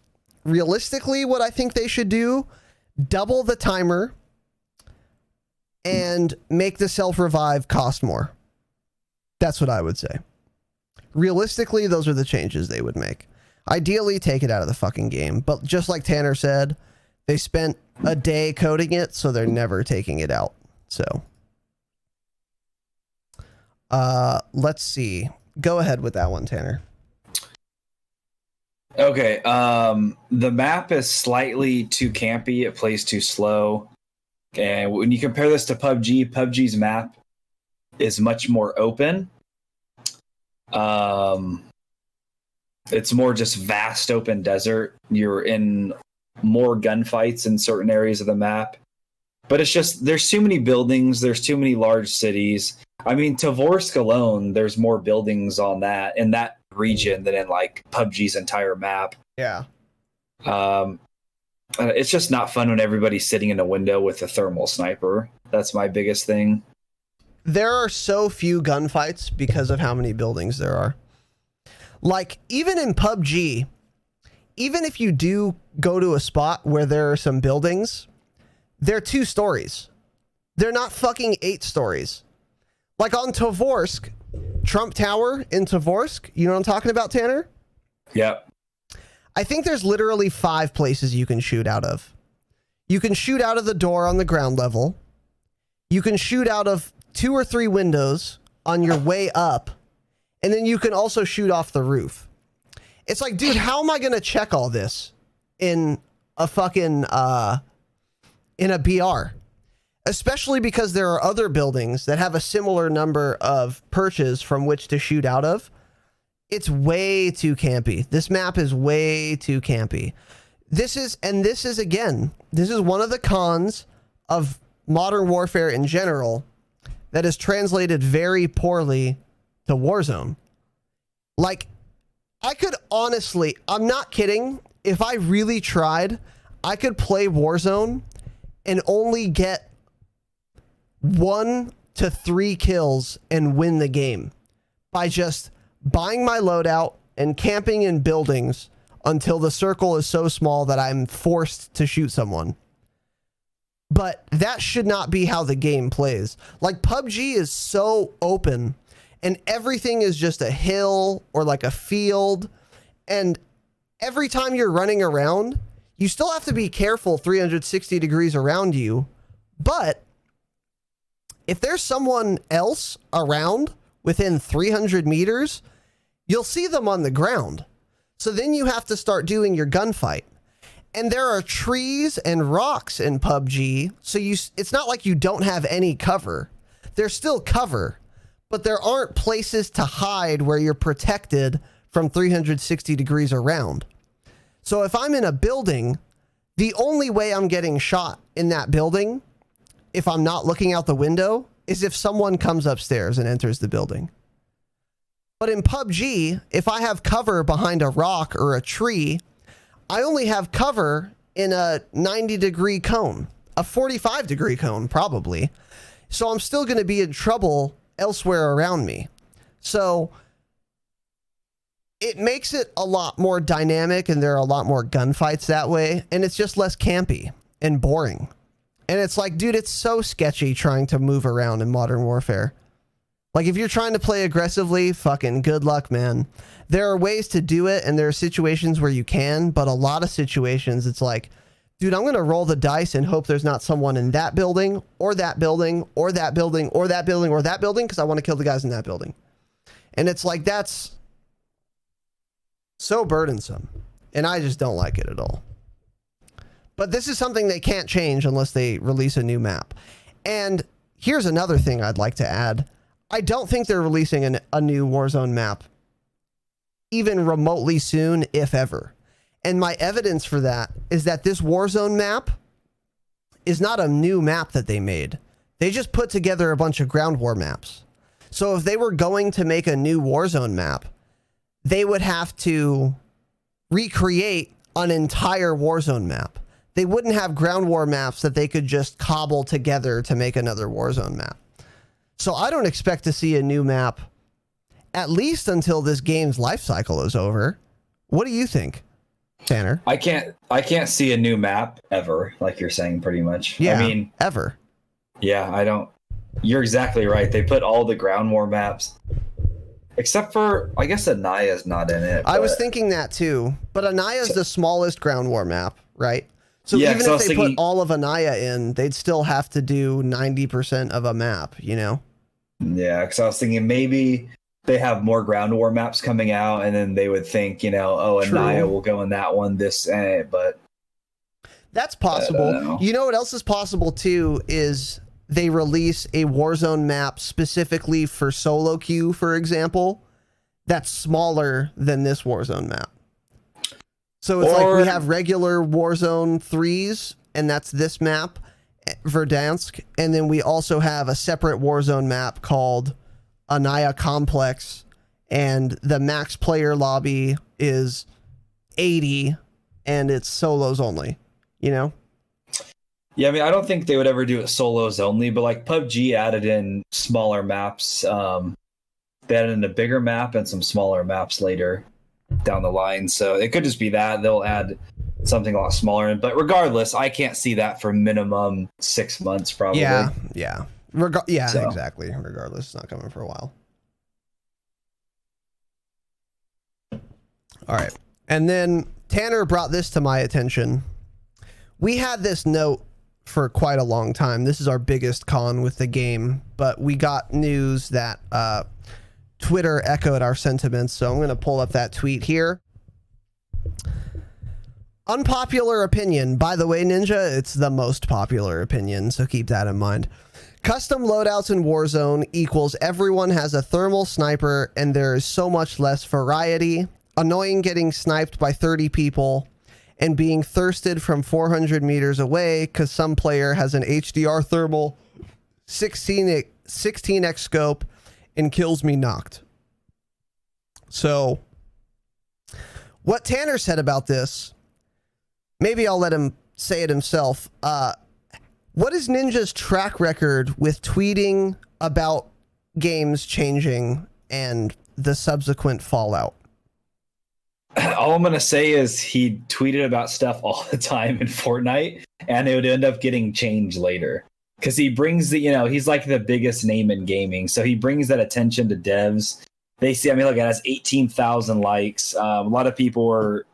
realistically what I think they should do, double the timer and make the self-revive cost more. That's what I would say. Realistically, those are the changes they would make. Ideally, take it out of the fucking game. But just like Tanner said, they spent a day coding it, so they're never taking it out. So, let's see. Go ahead with that one, Tanner. Okay. The map is slightly too campy. It plays too slow. And when you compare this to PUBG's map is much more open. It's more just vast open desert. You're in more gunfights in certain areas of the map. But it's just, there's too many buildings. There's too many large cities. I mean, Tovorsk alone, there's more buildings in that region than in like PUBG's entire map. Yeah. It's just not fun when everybody's sitting in a window with a thermal sniper. That's my biggest thing. There are so few gunfights because of how many buildings there are. Like, even in PUBG, even if you do go to a spot where there are some buildings, they're 2 stories. They're not fucking 8 stories. Like on Tovorsk, Trump Tower in Tovorsk, you know what I'm talking about, Tanner? Yep. I think there's literally 5 places you can shoot out of. You can shoot out of the door on the ground level. You can shoot out of 2 or 3 windows on your way up. And then you can also shoot off the roof. It's like, dude, how am I going to check all this in a fucking, in a BR? Especially because there are other buildings that have a similar number of perches from which to shoot out of. It's way too campy. This map is way too campy. This is one of the cons of Modern Warfare in general that is translated very poorly to Warzone. Like, I could honestly, I'm not kidding, if I really tried, I could play Warzone and only get 1 to 3 kills and win the game by just buying my loadout and camping in buildings until the circle is so small that I'm forced to shoot someone. But that should not be how the game plays. Like, PUBG is so open and everything is just a hill or like a field. And every time you're running around, you still have to be careful 360 degrees around you. But if there's someone else around within 300 meters, you'll see them on the ground. So then you have to start doing your gunfight. And there are trees and rocks in PUBG, so it's not like you don't have any cover. There's still cover, but there aren't places to hide where you're protected from 360 degrees around. So if I'm in a building, the only way I'm getting shot in that building, if I'm not looking out the window, is if someone comes upstairs and enters the building. But in PUBG, if I have cover behind a rock or a tree, I only have cover in a 90-degree cone, a 45-degree cone, probably. So I'm still going to be in trouble elsewhere around me. So it makes it a lot more dynamic, and there are a lot more gunfights that way, and it's just less campy and boring. And it's like, dude, it's so sketchy trying to move around in Modern Warfare. Like, if you're trying to play aggressively, fucking good luck, man. There are ways to do it, and there are situations where you can, but a lot of situations, it's like, dude, I'm going to roll the dice and hope there's not someone in that building, or that building, or that building, or that building, or that building, because I want to kill the guys in that building. And it's like, that's so burdensome, and I just don't like it at all. But this is something they can't change unless they release a new map. And here's another thing I'd like to add. I don't think they're releasing a new Warzone map even remotely soon, if ever. And my evidence for that is that this Warzone map is not a new map that they made. They just put together a bunch of ground war maps. So if they were going to make a new Warzone map, they would have to recreate an entire Warzone map. They wouldn't have ground war maps that they could just cobble together to make another Warzone map. So I don't expect to see a new map at least until this game's life cycle is over. What do you think, Tanner? I can't see a new map ever, like you're saying, pretty much. Yeah, I mean, ever. Yeah, I don't. You're exactly right. They put all the ground war maps, except for, I guess Anaya's not in it. I was thinking that too, but Anaya's the smallest ground war map, right? So yeah, even if they put all of Anaya in, they'd still have to do 90% of a map, you know? Yeah, because I was thinking maybe they have more ground war maps coming out, and then they would think, oh, Anaya will go in that one, but... That's possible. You know what else is possible, too, is they release a Warzone map specifically for solo queue, for example, that's smaller than this Warzone map. So it's like we have regular Warzone 3s, and that's this map, Verdansk, and then we also have a separate Warzone map called Anaya Complex, and the max player lobby is 80, and it's solos only, you know? Yeah, I mean, I don't think they would ever do it solos only, but like PUBG added in smaller maps. They added in a bigger map and some smaller maps later down the line. So it could just be that they'll add something a lot smaller. But regardless, I can't see that for minimum 6 months, probably. Yeah. Exactly. Regardless, it's not coming for a while. All right. And then Tanner brought this to my attention. We had this note for quite a long time. This is our biggest con with the game, but we got news that Twitter echoed our sentiments. So I'm going to pull up that tweet here. Unpopular opinion. By the way, Ninja, it's the most popular opinion, so keep that in mind. Custom loadouts in Warzone equals everyone has a thermal sniper and there is so much less variety. Annoying getting sniped by 30 people and being thirsted from 400 meters away because some player has an HDR thermal 16x scope and kills me knocked. So what Tanner said about this, maybe I'll let him say it himself. What is Ninja's track record with tweeting about games changing and the subsequent fallout? All I'm going to say is he tweeted about stuff all the time in Fortnite, and it would end up getting changed later. Because he brings he's like the biggest name in gaming. So he brings that attention to devs. They see, look, it has 18,000 likes. A lot of people were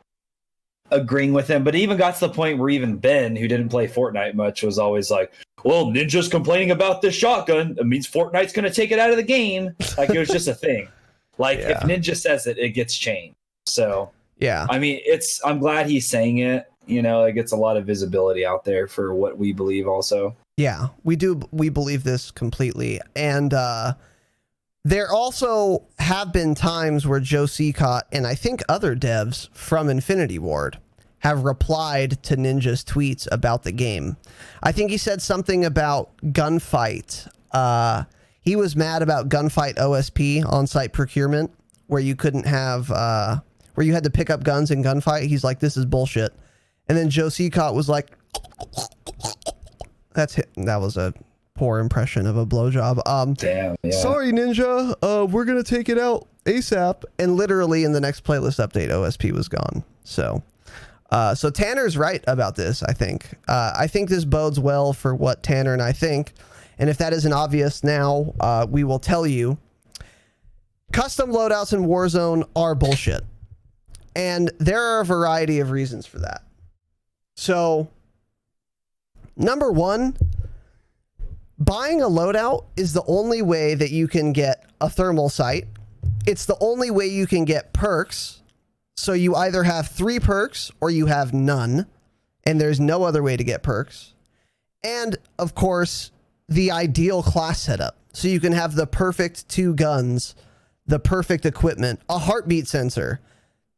agreeing with him, but it even got to the point where even Ben, who didn't play Fortnite much, was always like, well, Ninja's complaining about this shotgun. It means Fortnite's going to take it out of the game. Like, it was just a thing. Like, if Ninja says it, it gets changed. So, yeah. I'm glad he's saying it. It gets a lot of visibility out there for what we believe also. Yeah, we do. We believe this completely. And there also have been times where Joe Seacott and I think other devs from Infinity Ward have replied to Ninja's tweets about the game. I think he said something about gunfight. He was mad about gunfight OSP, on-site procurement, where you couldn't have, where you had to pick up guns in gunfight. He's like, this is bullshit. And then Joe Seacott was like, that was a poor impression of a blowjob. Damn, yeah. Sorry, Ninja. We're going to take it out ASAP. And literally in the next playlist update, OSP was gone. So Tanner's right about this, I think. I think this bodes well for what Tanner and I think. And if that isn't obvious now, we will tell you. Custom loadouts in Warzone are bullshit. And there are a variety of reasons for that. So, number one, buying a loadout is the only way that you can get a thermal sight. It's the only way you can get perks. So you either have 3 perks or you have none. And there's no other way to get perks. And, of course, the ideal class setup. So you can have the perfect 2 guns, the perfect equipment, a heartbeat sensor.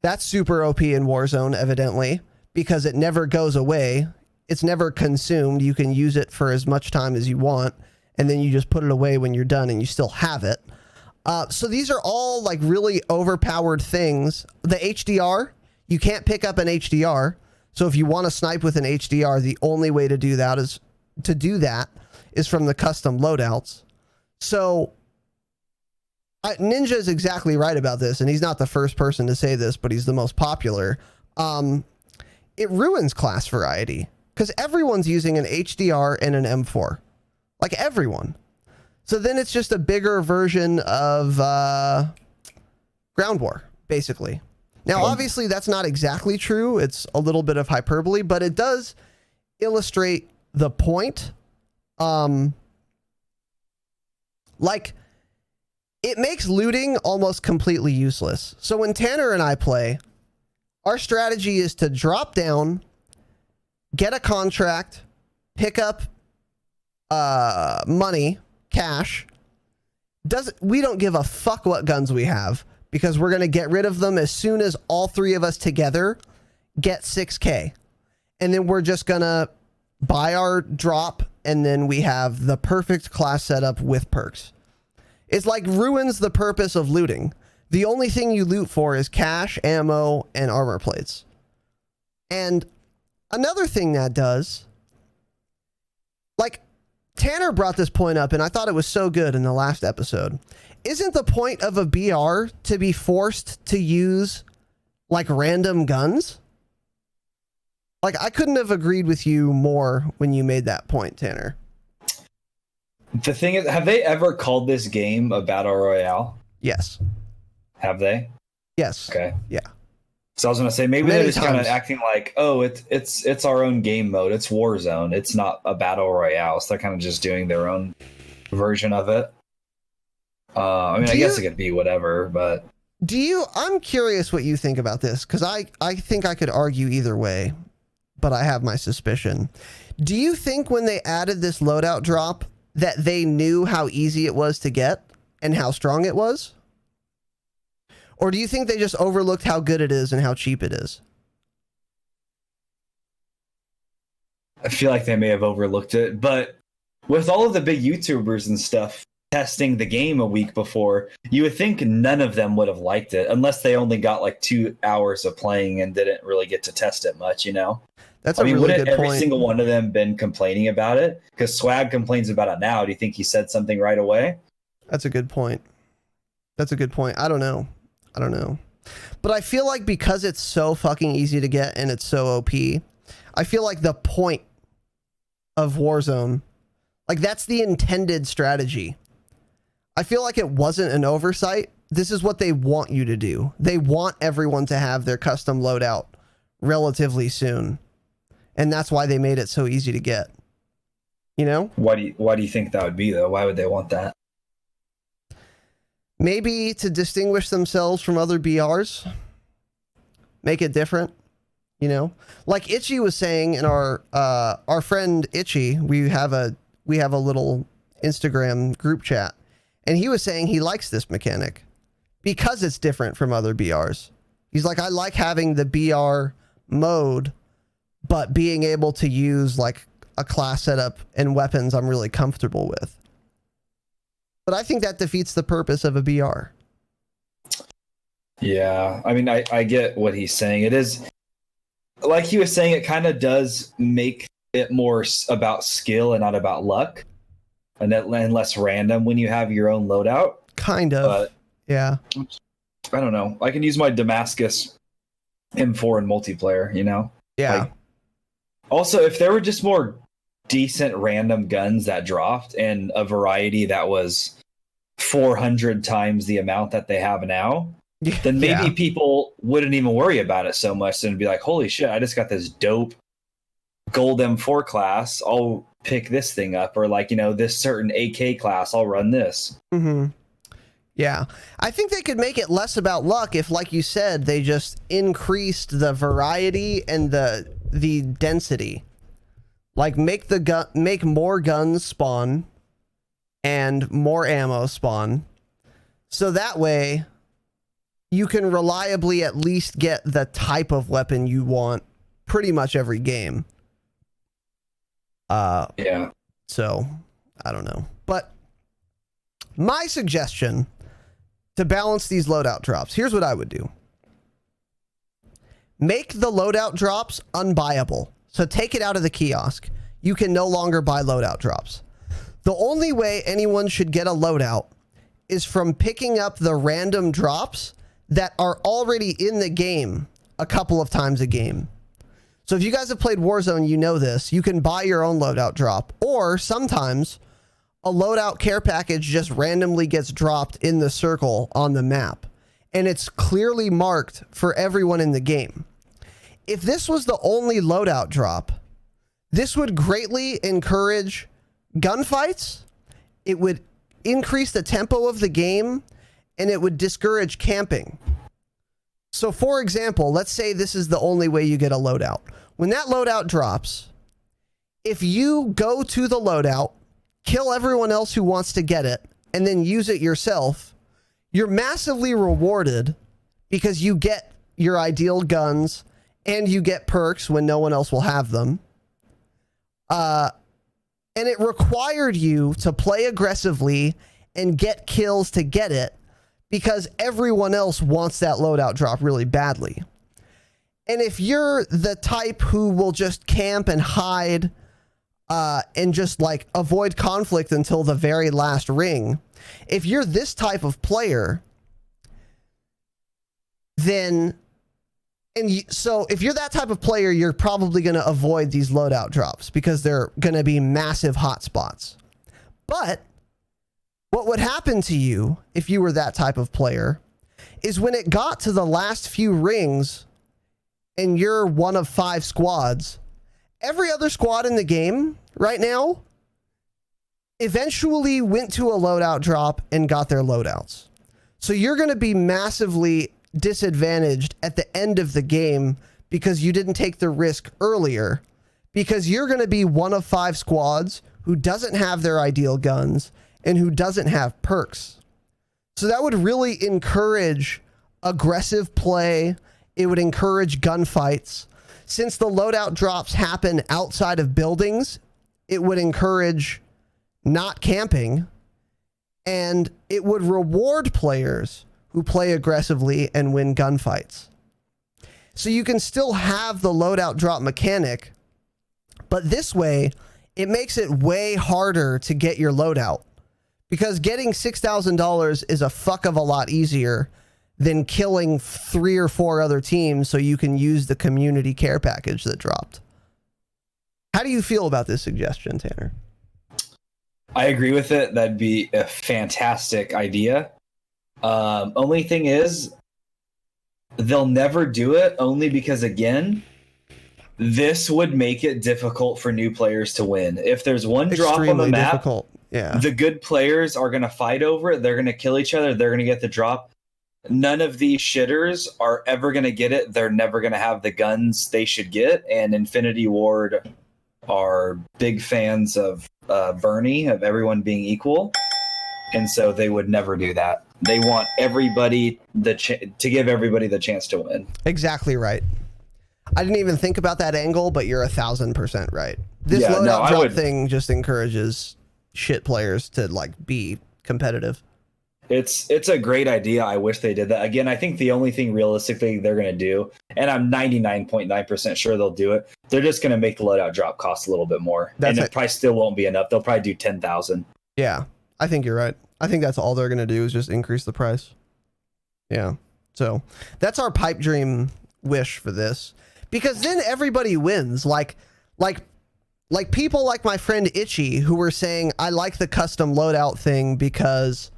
That's super OP in Warzone, evidently, because it never goes away. It's never consumed. You can use it for as much time as you want, and then you just put it away when you're done and you still have it. So these are all like really overpowered things. The HDR, you can't pick up an HDR. So if you want to snipe with an HDR, the only way to do that is from the custom loadouts. So Ninja is exactly right about this, and he's not the first person to say this, but he's the most popular. It ruins class variety because everyone's using an HDR and an M4, like everyone. So then it's just a bigger version of Ground War, basically. Now, obviously, that's not exactly true. It's a little bit of hyperbole, but it does illustrate the point. Like, it makes looting almost completely useless. So when Tanner and I play, our strategy is to drop down, get a contract, pick up money, cash. We don't give a fuck what guns we have because we're going to get rid of them as soon as all 3 of us together get 6K. And then we're just going to buy our drop, and then we have the perfect class setup with perks. It's like ruins the purpose of looting. The only thing you loot for is cash, ammo, and armor plates. And another thing that does, like Tanner brought this point up, and I thought it was so good in the last episode. Isn't the point of a BR to be forced to use like random guns? Like, I couldn't have agreed with you more when you made that point, Tanner. The thing is, have they ever called this game a battle royale? Yes. Have they? Yes. Okay. Yeah. So I was gonna say maybe they're just kind of acting like, oh, it's our own game mode. It's Warzone. It's not a battle royale. So they're kind of just doing their own version of it. I guess it could be whatever, but I'm curious what you think about this, because I think I could argue either way, but I have my suspicion. Do you think when they added this loadout drop that they knew how easy it was to get and how strong it was? Or do you think they just overlooked how good it is and how cheap it is? I feel like they may have overlooked it, but with all of the big YouTubers and stuff testing the game a week before, you would think none of them would have liked it unless they only got like 2 hours of playing and didn't really get to test it much, you know? That's a really good point. Wouldn't every single one of them been complaining about it? Because Swag complains about it now. Do you think he said something right away? That's a good point. That's a good point. I don't know. But I feel like because it's so fucking easy to get and it's so OP, I feel like the point of Warzone, like that's the intended strategy. I feel like it wasn't an oversight. This is what they want you to do. They want everyone to have their custom loadout relatively soon. And that's why they made it so easy to get. You know? Why do you think that would be, though? Why would they want that? Maybe to distinguish themselves from other BRs. Make it different. You know? Like Itchy was saying in our friend Itchy, we have a little Instagram group chat. And he was saying he likes this mechanic because it's different from other BRs. He's like, I like having the BR mode, but being able to use like a class setup and weapons I'm really comfortable with. But I think that defeats the purpose of a BR. Yeah, I mean, I get what he's saying. It is, like he was saying, it kind of does make it more about skill and not about luck. And less random when you have your own loadout. Kind of. But, yeah. I don't know. I can use my Damascus M4 in multiplayer, you know? Yeah. Like, also, if there were just more decent random guns that dropped and a variety that was 400 times the amount that they have now, then maybe people wouldn't even worry about it so much and be like, holy shit, I just got this dope gold M4 class. I'll pick this thing up, or like, you know, this certain AK class, I'll run this. Yeah, I think they could make it less about luck if, like you said, they just increased the variety and the density. Like make more guns spawn and more ammo spawn, so that way you can reliably at least get the type of weapon you want pretty much every game. Yeah. So, I don't know. But my suggestion to balance these loadout drops, here's what I would do. Make the loadout drops unbuyable. So take it out of the kiosk. You can no longer buy loadout drops. The only way anyone should get a loadout is from picking up the random drops that are already in the game a couple of times a game. So if you guys have played Warzone, you know this. You can buy your own loadout drop, or sometimes a loadout care package just randomly gets dropped in the circle on the map, and it's clearly marked for everyone in the game. If this was the only loadout drop, this would greatly encourage gunfights. It would increase the tempo of the game, and it would discourage camping. So for example, let's say this is the only way you get a loadout. When that loadout drops, if you go to the loadout, kill everyone else who wants to get it, and then use it yourself, you're massively rewarded because you get your ideal guns and you get perks when no one else will have them. And it required you to play aggressively and get kills to get it, because everyone else wants that loadout drop really badly. And if you're the type who will just camp and hide and just like avoid conflict until the very last ring, if you're this type of player, then so if you're that type of player, you're probably going to avoid these loadout drops because they're going to be massive hotspots. But what would happen to you if you were that type of player is when it got to the last few rings and you're one of 5 squads, every other squad in the game right now eventually went to a loadout drop and got their loadouts. So you're going to be massively disadvantaged at the end of the game because you didn't take the risk earlier, because you're going to be one of 5 squads who doesn't have their ideal guns and who doesn't have perks. So that would really encourage aggressive play. It would encourage gunfights. Since the loadout drops happen outside of buildings, it would encourage not camping, and it would reward players who play aggressively and win gunfights. So you can still have the loadout drop mechanic, but this way it makes it way harder to get your loadout, because getting $6,000 is a fuck of a lot easier than killing 3 or 4 other teams so you can use the community care package that dropped. How do you feel about this suggestion, Tanner? I agree with it. That'd be a fantastic idea. Only thing is, they'll never do it, only because, again, this would make it difficult for new players to win. If there's one drop on the map, difficult. Yeah. The good players are going to fight over it. They're going to kill each other. They're going to get the drop. None of these shitters are ever going to get it. They're never going to have the guns they should get. And Infinity Ward are big fans of Bernie, of everyone being equal. And so they would never do that. They want everybody to give everybody the chance to win. Exactly right. I didn't even think about that angle, but you're 1,000% right. This loadout drop thing just encourages shit players to like be competitive. It's a great idea. I wish they did that. Again, I think the only thing realistically they're going to do, and I'm 99.9% sure they'll do it, they're just going to make the loadout drop cost a little bit more. And it probably still won't be enough. They'll probably do 10,000. Yeah, I think you're right. I think that's all they're going to do is just increase the price. Yeah. So that's our pipe dream wish for this, because then everybody wins. Like people like my friend Itchy, who were saying, I like the custom loadout thing because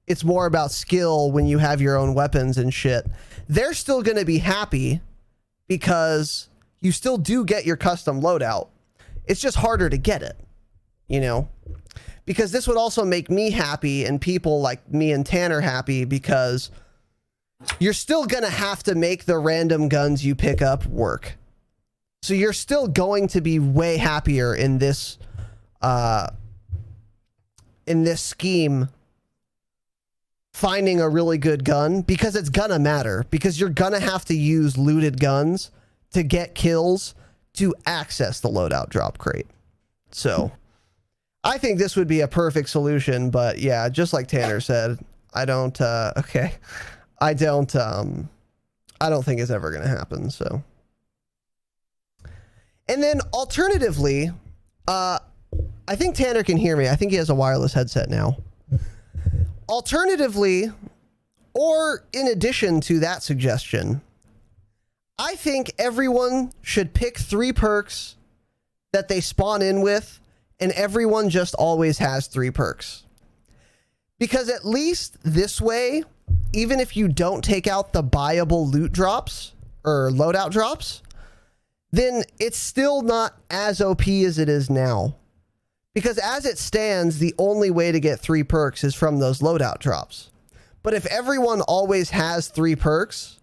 it's more about skill when you have your own weapons and shit. They're still going to be happy because you still do get your custom loadout. It's just harder to get it, you know, because this would also make me happy and people like me and Tanner happy, because you're still going to have to make the random guns you pick up work. So you're still going to be way happier in this scheme, finding a really good gun, because it's gonna matter, because you're gonna have to use looted guns to get kills to access the loadout drop crate. So I think this would be a perfect solution, but yeah, just like Tanner said, I don't think it's ever gonna happen. So, and then alternatively, I think Tanner can hear me. I think he has a wireless headset now. Alternatively, or in addition to that suggestion, I think everyone should pick 3 perks that they spawn in with, and everyone just always has 3 perks. Because at least this way, even if you don't take out the buyable loot drops or loadout drops, then it's still not as OP as it is now. Because as it stands, the only way to get 3 perks is from those loadout drops. But if everyone always has 3 perks,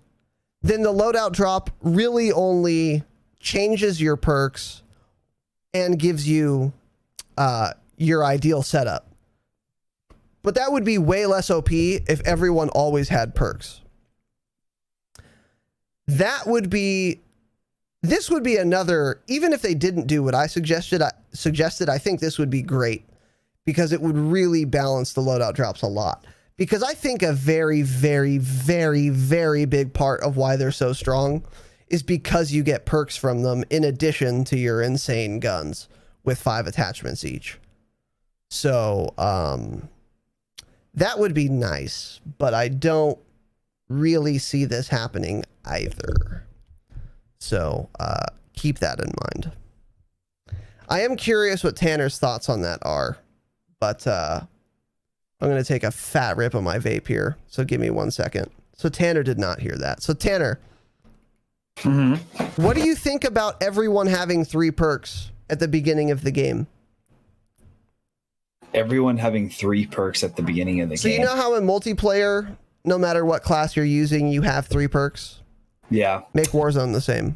then the loadout drop really only changes your perks and gives you your ideal setup. But that would be way less OP if everyone always had perks. This would be another, even if they didn't do what I suggested, I think this would be great, because it would really balance the loadout drops a lot. Because I think a very, very, very, very big part of why they're so strong is because you get perks from them in addition to your insane guns with 5 attachments each. So, that would be nice, but I don't really see this happening either. So keep that in mind. I am curious what Tanner's thoughts on that are, but I'm going to take a fat rip of my vape here. So give me 1 second. So Tanner did not hear that. So Tanner, what do you think about everyone having 3 perks at the beginning of the game? everyone having 3 perks at the beginning of the game. So you know how in multiplayer, no matter what class you're using, you have 3 perks? Yeah. Make Warzone the same.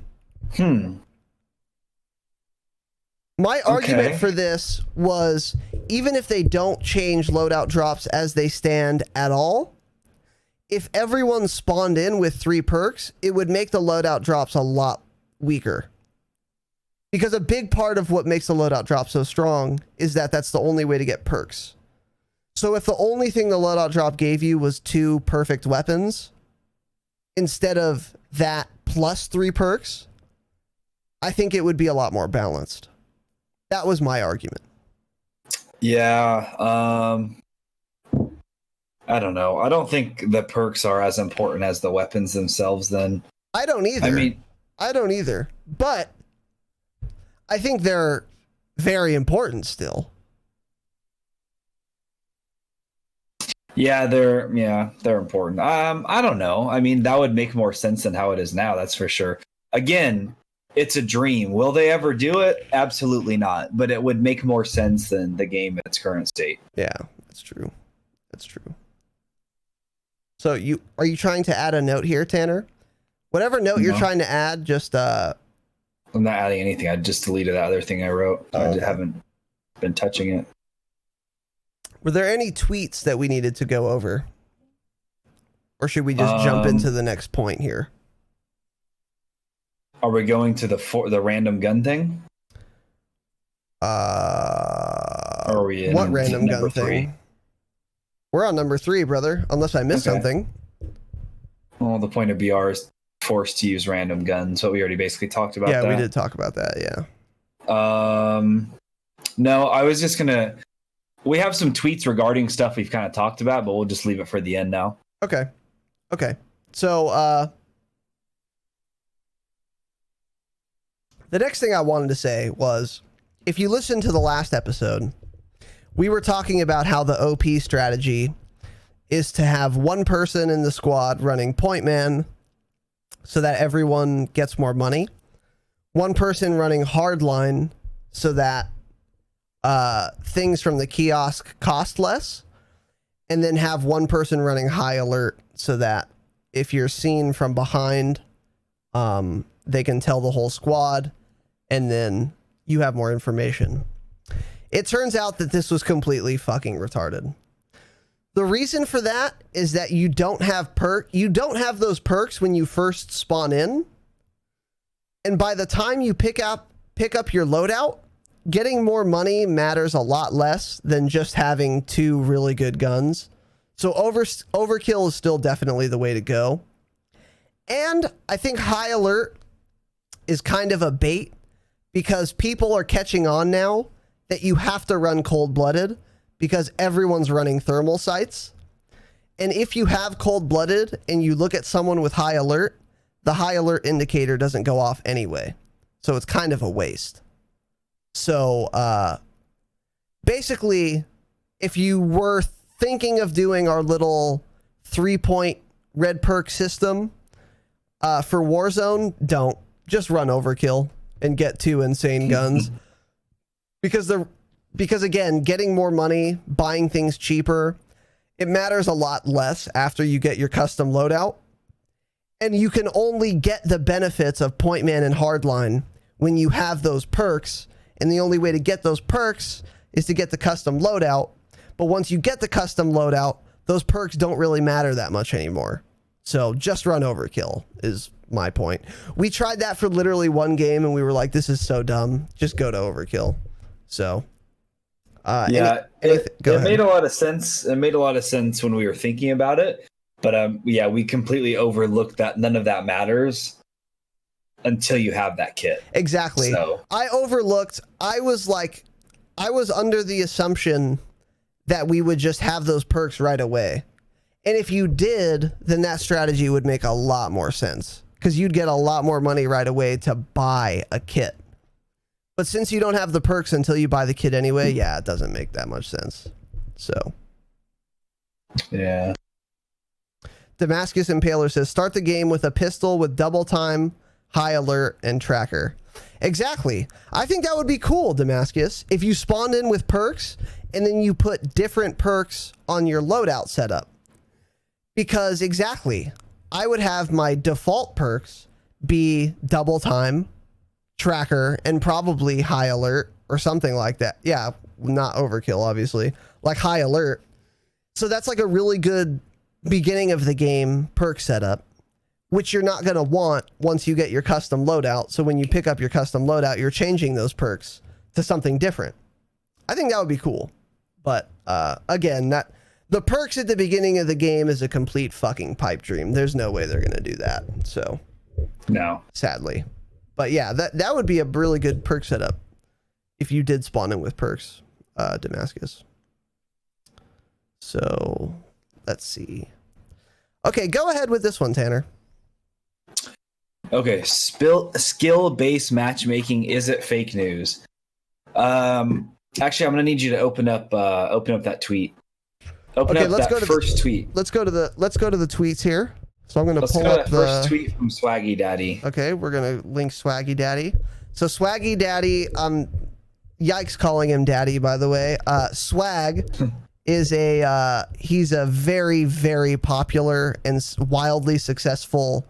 My argument for this was, even if they don't change loadout drops as they stand at all, if everyone spawned in with 3 perks, it would make the loadout drops a lot weaker. Because a big part of what makes the loadout drop so strong is that that's the only way to get perks. So if the only thing the loadout drop gave you was 2 perfect weapons, instead of that plus 3 perks, I think it would be a lot more balanced. That was my argument. Yeah. I don't know. I don't think the perks are as important as the weapons themselves then. I don't either. I don't either. But I think they're very important still. Yeah, they're important. I don't know. I mean, that would make more sense than how it is now, that's for sure. Again, it's a dream. Will they ever do it? Absolutely not. But it would make more sense than the game in its current state. Yeah, that's true. That's true. So are you trying to add a note here, Tanner? Whatever note you're trying to add, just I'm not adding anything. I just deleted that other thing I wrote. I just haven't been touching it. Were there any tweets that we needed to go over? Or should we just jump into the next point here? Are we going to the random gun thing? Or are we in what random gun 3? thing? We're on number 3, brother, unless I missed something. Well, the point of BR is forced to use random guns, so we already basically talked about that. Yeah, we did talk about that, yeah. No, I was just gonna... We have some tweets regarding stuff we've kind of talked about, but we'll just leave it for the end now. Okay. So, the next thing I wanted to say was, if you listen to the last episode, we were talking about how the OP strategy is to have one person in the squad running point man so that everyone gets more money. One person running hardline so that things from the kiosk cost less. And then have one person running high alert so that if you're seen from behind, they can tell the whole squad and then you have more information. It turns out that this was completely fucking retarded. The reason for that is that you don't have those perks when you first spawn in. And by the time you pick up your loadout, getting more money matters a lot less than just having 2 really good guns. So overkill is still definitely the way to go. And I think high alert is kind of a bait because people are catching on now that you have to run cold-blooded because everyone's running thermal sights. And if you have cold-blooded and you look at someone with high alert, the high alert indicator doesn't go off anyway. So it's kind of a waste. So basically, if you were thinking of doing our little 3-point red perk system for Warzone, don't. Just run overkill and get 2 insane guns. Because again, getting more money, buying things cheaper, it matters a lot less after you get your custom loadout. And you can only get the benefits of point man and hardline when you have those perks. And the only way to get those perks is to get the custom loadout. But once you get the custom loadout, those perks don't really matter that much anymore. So just run overkill is my point. We tried that for literally 1 game and we were like, this is so dumb. Just go to overkill. So it made a lot of sense. It made a lot of sense when we were thinking about it. But we completely overlooked that none of that matters until you have that kit. Exactly. So. I was under the assumption that we would just have those perks right away. And if you did, then that strategy would make a lot more sense because you'd get a lot more money right away to buy a kit. But since you don't have the perks until you buy the kit anyway, yeah, it doesn't make that much sense. So. Yeah. Damascus Impaler says, start the game with a pistol with double time, high alert, and tracker. Exactly. I think that would be cool, Damascus, if you spawned in with perks and then you put different perks on your loadout setup. Because exactly, I would have my default perks be double time, tracker, and probably high alert or something like that. Yeah, not overkill, obviously. Like high alert. So that's like a really good beginning of the game perk setup, which you're not going to want once you get your custom loadout. So when you pick up your custom loadout, you're changing those perks to something different. I think that would be cool. But again, the perks at the beginning of the game is a complete fucking pipe dream. There's no way they're going to do that. So no, sadly. But yeah, that would be a really good perk setup if you did spawn in with perks, Damascus. So let's see. Okay, go ahead with this one, Tanner. Okay, skill-based matchmaking, is it fake news? Actually, I'm gonna need you to open up that tweet. First tweet. Let's go to the tweets here. So I'm gonna pull up the first tweet from Swaggy Daddy. Okay, we're gonna link Swaggy Daddy. So Swaggy Daddy, yikes calling him Daddy, by the way. Swag is he's a very, very popular and wildly successful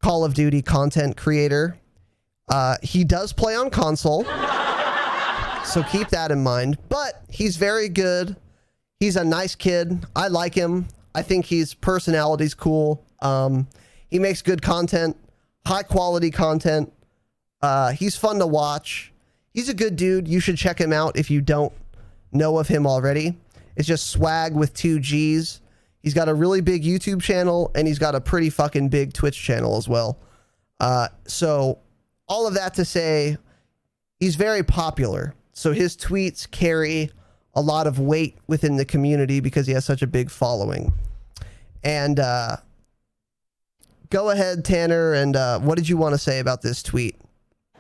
Call of Duty content creator. He does play on console, so keep that in mind. But he's very good. He's a nice kid. I like him. I think his personality's cool. He makes good content, high quality content. He's fun to watch. He's a good dude. You should check him out if you don't know of him already. It's just Swag with 2 G's. He's got a really big YouTube channel, and he's got a pretty fucking big Twitch channel as well. So all of that to say, he's very popular. So his tweets carry a lot of weight within the community because he has such a big following. And go ahead, Tanner, and what did you want to say about this tweet?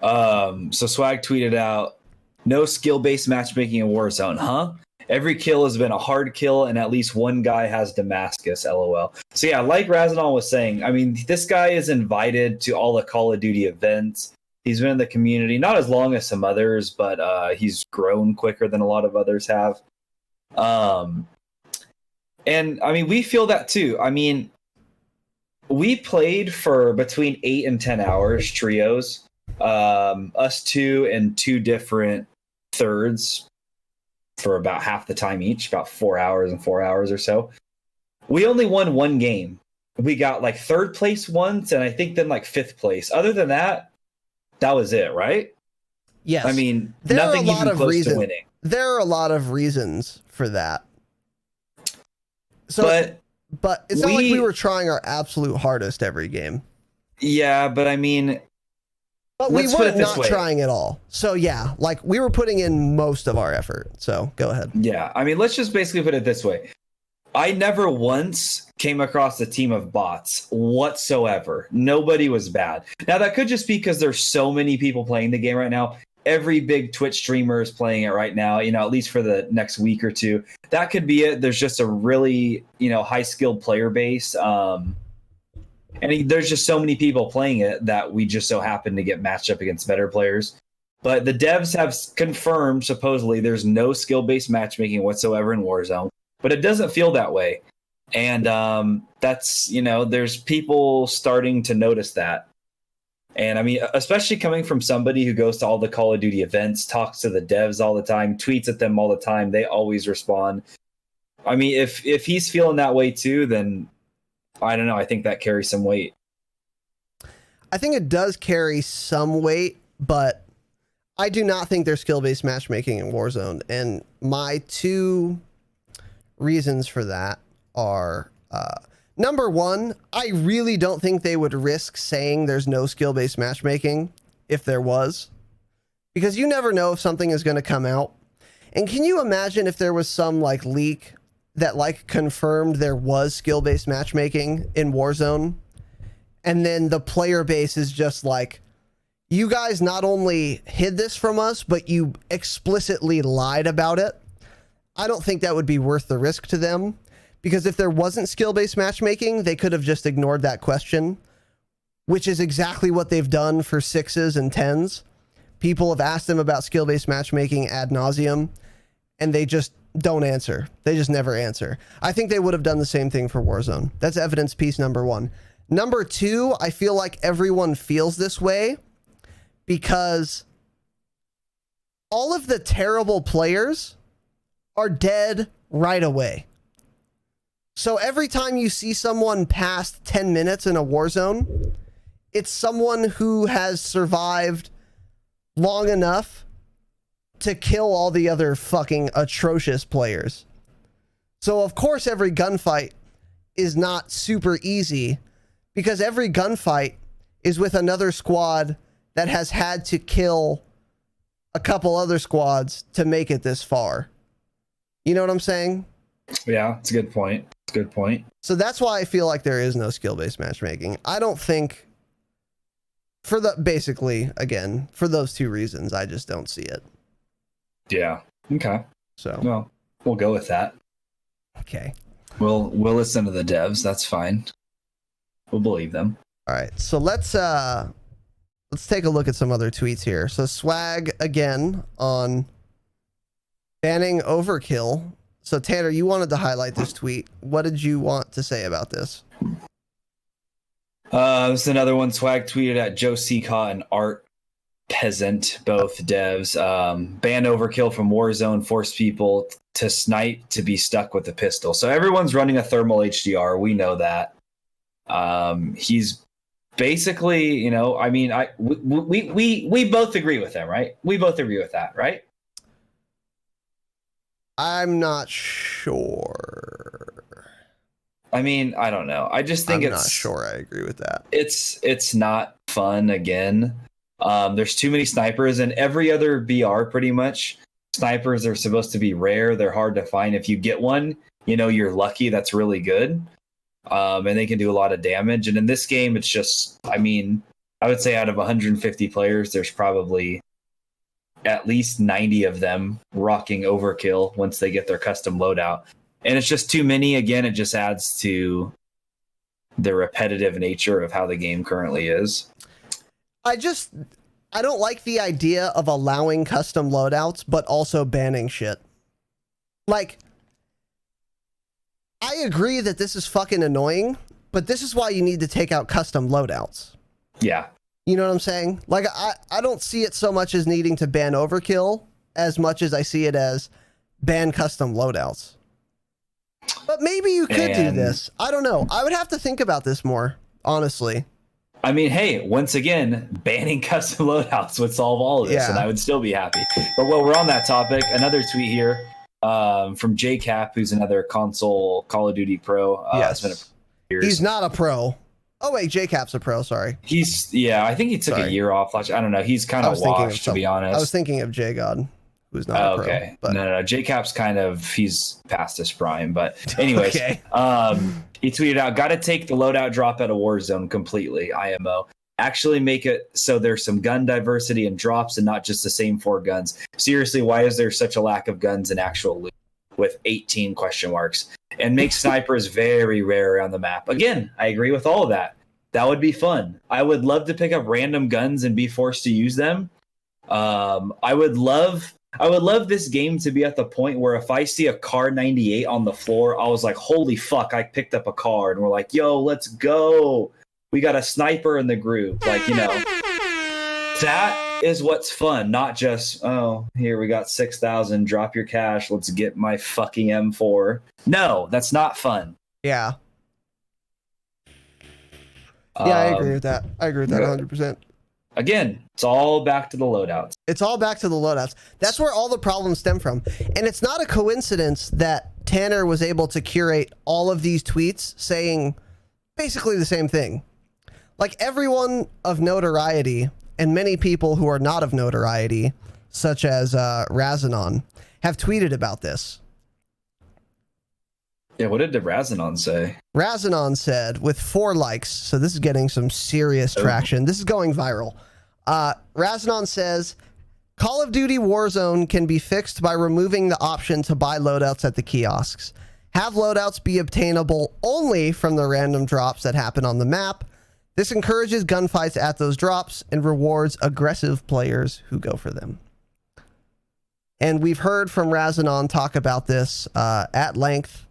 So Swag tweeted out, "No skill-based matchmaking in Warzone, huh? Every kill has been a hard kill, and at least one guy has Damascus, lol." So yeah, like Razanol was saying, I mean, this guy is invited to all the Call of Duty events. He's been in the community, not as long as some others, but he's grown quicker than a lot of others have. And I mean, we feel that too. I mean, we played for between 8 and 10 hours, trios, us two and 2 different thirds, for about half the time each, about 4 hours and 4 hours or so. We only won 1 game. We got like 3rd place once, and I think then like 5th place. Other than that, that was it, right? Yes. I mean, nothing even close to winning. There are a lot of reasons for that. So, but it's not like we were trying our absolute hardest every game. Yeah, but I mean, but we were not trying at all. So yeah, like we were putting in most of our effort. So go ahead. Yeah, I mean, let's just basically put it this way. I never once came across a team of bots whatsoever. Nobody was bad. Now, that could just be because there's so many people playing the game right now. Every big Twitch streamer is playing it right now, you know, at least for the next week or two. That could be it. There's just a really, you know, high-skilled player base. And there's just so many people playing it that we just so happen to get matched up against better players. But the devs have confirmed, supposedly, there's no skill-based matchmaking whatsoever in Warzone. But it doesn't feel that way. And that's, you know, there's people starting to notice that. And I mean, especially coming from somebody who goes to all the Call of Duty events, talks to the devs all the time, tweets at them all the time, they always respond. I mean, if he's feeling that way too, then I don't know. I think that carries some weight. I think it does carry some weight, but I do not think there's skill-based matchmaking in Warzone. And my 2 reasons for that are, number 1, I really don't think they would risk saying there's no skill-based matchmaking if there was, because you never know if something is going to come out. And can you imagine if there was some like leak that like confirmed there was skill-based matchmaking in Warzone, and then the player base is just like, you guys not only hid this from us, but you explicitly lied about it? I don't think that would be worth the risk to them, because if there wasn't skill-based matchmaking, they could have just ignored that question, which is exactly what they've done for 6s and 10s. People have asked him about skill-based matchmaking ad nauseum, and they just don't answer. They just never answer. I think they would have done the same thing for Warzone. That's evidence piece number 1. Number 2, I feel like everyone feels this way because all of the terrible players are dead right away. So every time you see someone past 10 minutes in a Warzone, it's someone who has survived long enough to kill all the other fucking atrocious players. So of course every gunfight is not super easy because every gunfight is with another squad that has had to kill a couple other squads to make it this far. You know what I'm saying? Yeah, it's a good point. It's a good point. So that's why I feel like there is no skill-based matchmaking. I don't think for the, basically, again, for those 2 reasons, I just don't see it. Yeah. Okay. So, well, we'll go with that. Okay. We'll listen to the devs. That's fine. We'll believe them. All right. So let's take a look at some other tweets here. So Swag again on banning overkill. So Tanner, you wanted to highlight this tweet. What did you want to say about this? This is another one. Swag tweeted at Joe Seacott and Art Peasant, both devs. Ban overkill from Warzone, force people to snipe to be stuck with a pistol. So everyone's running a thermal HDR. We know that. He's basically, you know, I mean, we both agree with him, right? We both agree with that, right? I'm not sure. I mean, I don't know. I just think I'm not sure I agree with that. It's not fun again. There's too many snipers, and every other BR pretty much, snipers are supposed to be rare. They're hard to find. If you get one, you know, you're lucky. That's really good. And they can do a lot of damage. And in this game, it's just, I mean, I would say out of 150 players, there's probably at least 90 of them rocking overkill once they get their custom loadout. And it's just too many. Again, it just adds to the repetitive nature of how the game currently is. I don't like the idea of allowing custom loadouts, but also banning shit. Like, I agree that this is fucking annoying, but this is why you need to take out custom loadouts. Yeah. You know what I'm saying? Like, I don't see it so much as needing to ban overkill as much as I see it as ban custom loadouts. But maybe you could do this. I don't know. I would have to think about this more, honestly. I mean, hey, once again, banning custom loadouts would solve all of this, and I would still be happy. But while we're on that topic, another tweet here from JCap, who's another console Call of Duty pro. Yes. Been a He's not a pro. Oh, wait, JCap's a pro, sorry. I think he took a year off. I don't know. He's kind of washed, to be honest. I was thinking of JGod, who's not a pro. Okay. But no. JCap's he's past his prime. But anyways, okay. He tweeted out, got to take the loadout drop out of Warzone completely, IMO. Actually make it so there's some gun diversity and drops and not just the same 4 guns. Seriously, why is there such a lack of guns in actual loot with 18 question marks? And make snipers very rare around the map. Again, I agree with all of that. That would be fun. I would love to pick up random guns and be forced to use them. I would love this game to be at the point where if I see a car 98 on the floor, I was like, holy fuck, I picked up a car. And we're like, yo, let's go. We got a sniper in the group. Like, you know, that is what's fun. Not just, oh, here we got 6,000. Drop your cash. Let's get my fucking M4. No, that's not fun. Yeah. Yeah, I agree with that. I agree with that 100%. Again, it's all back to the loadouts. It's all back to the loadouts. That's where all the problems stem from. And it's not a coincidence that Tanner was able to curate all of these tweets saying basically the same thing. Like, everyone of notoriety and many people who are not of notoriety, such as Razanon, have tweeted about this. Yeah, what did Razanon say? Razanon said, with 4 likes, so this is getting some serious traction. This is going viral. Razanon says, Call of Duty Warzone can be fixed by removing the option to buy loadouts at the kiosks. Have loadouts be obtainable only from the random drops that happen on the map. This encourages gunfights at those drops and rewards aggressive players who go for them. And we've heard from Razanon talk about this at length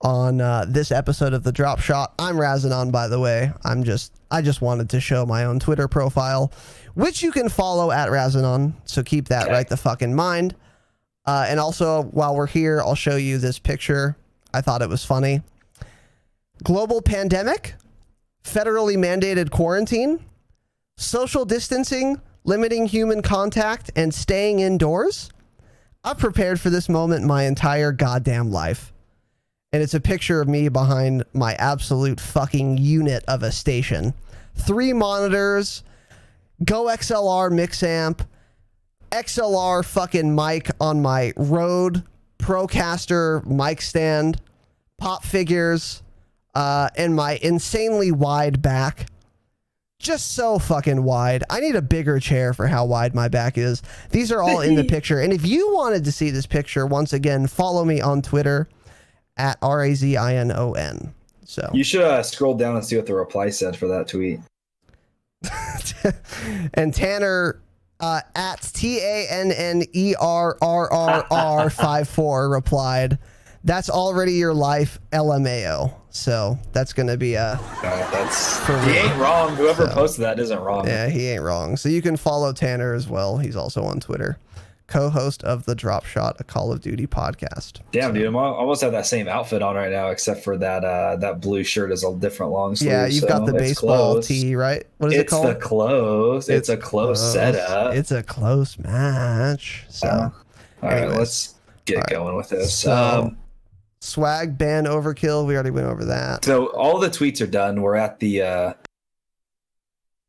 on this episode of the Dropshot. I'm Razanon, by the way. I just wanted to show my own Twitter profile, which you can follow at Razanon. So keep that right the fuck in mind. And also, while we're here, I'll show you this picture. I thought it was funny. Global pandemic, federally mandated quarantine, social distancing, limiting human contact, and staying indoors. I've prepared for this moment my entire goddamn life. And it's a picture of me behind my absolute fucking unit of a station. 3 monitors, Go XLR mix amp, XLR fucking mic on my Rode Procaster mic stand, pop figures, and my insanely wide back. Just so fucking wide. I need a bigger chair for how wide my back is. These are all in the picture. And if you wanted to see this picture, once again, follow me on Twitter at RAZINON. So you should scroll down and see what the reply said for that tweet. And Tanner at TANNERRRR54 replied, "That's already your life, LMAO." So that's going to be a... he ain't wrong. Whoever posted that isn't wrong. Yeah, he ain't wrong. So you can follow Tanner as well. He's also on Twitter. Co-host of the Dropshot, a Call of Duty podcast. Damn, dude, I almost have that same outfit on right now, except for that blue shirt is a different long sleeve. Yeah, you've got the baseball tee, right? What is it called? It's the close. It's a close setup. It's a close match. So, all right, let's get going with this. So, swag ban overkill. We already went over that. So all the tweets are done. We're at the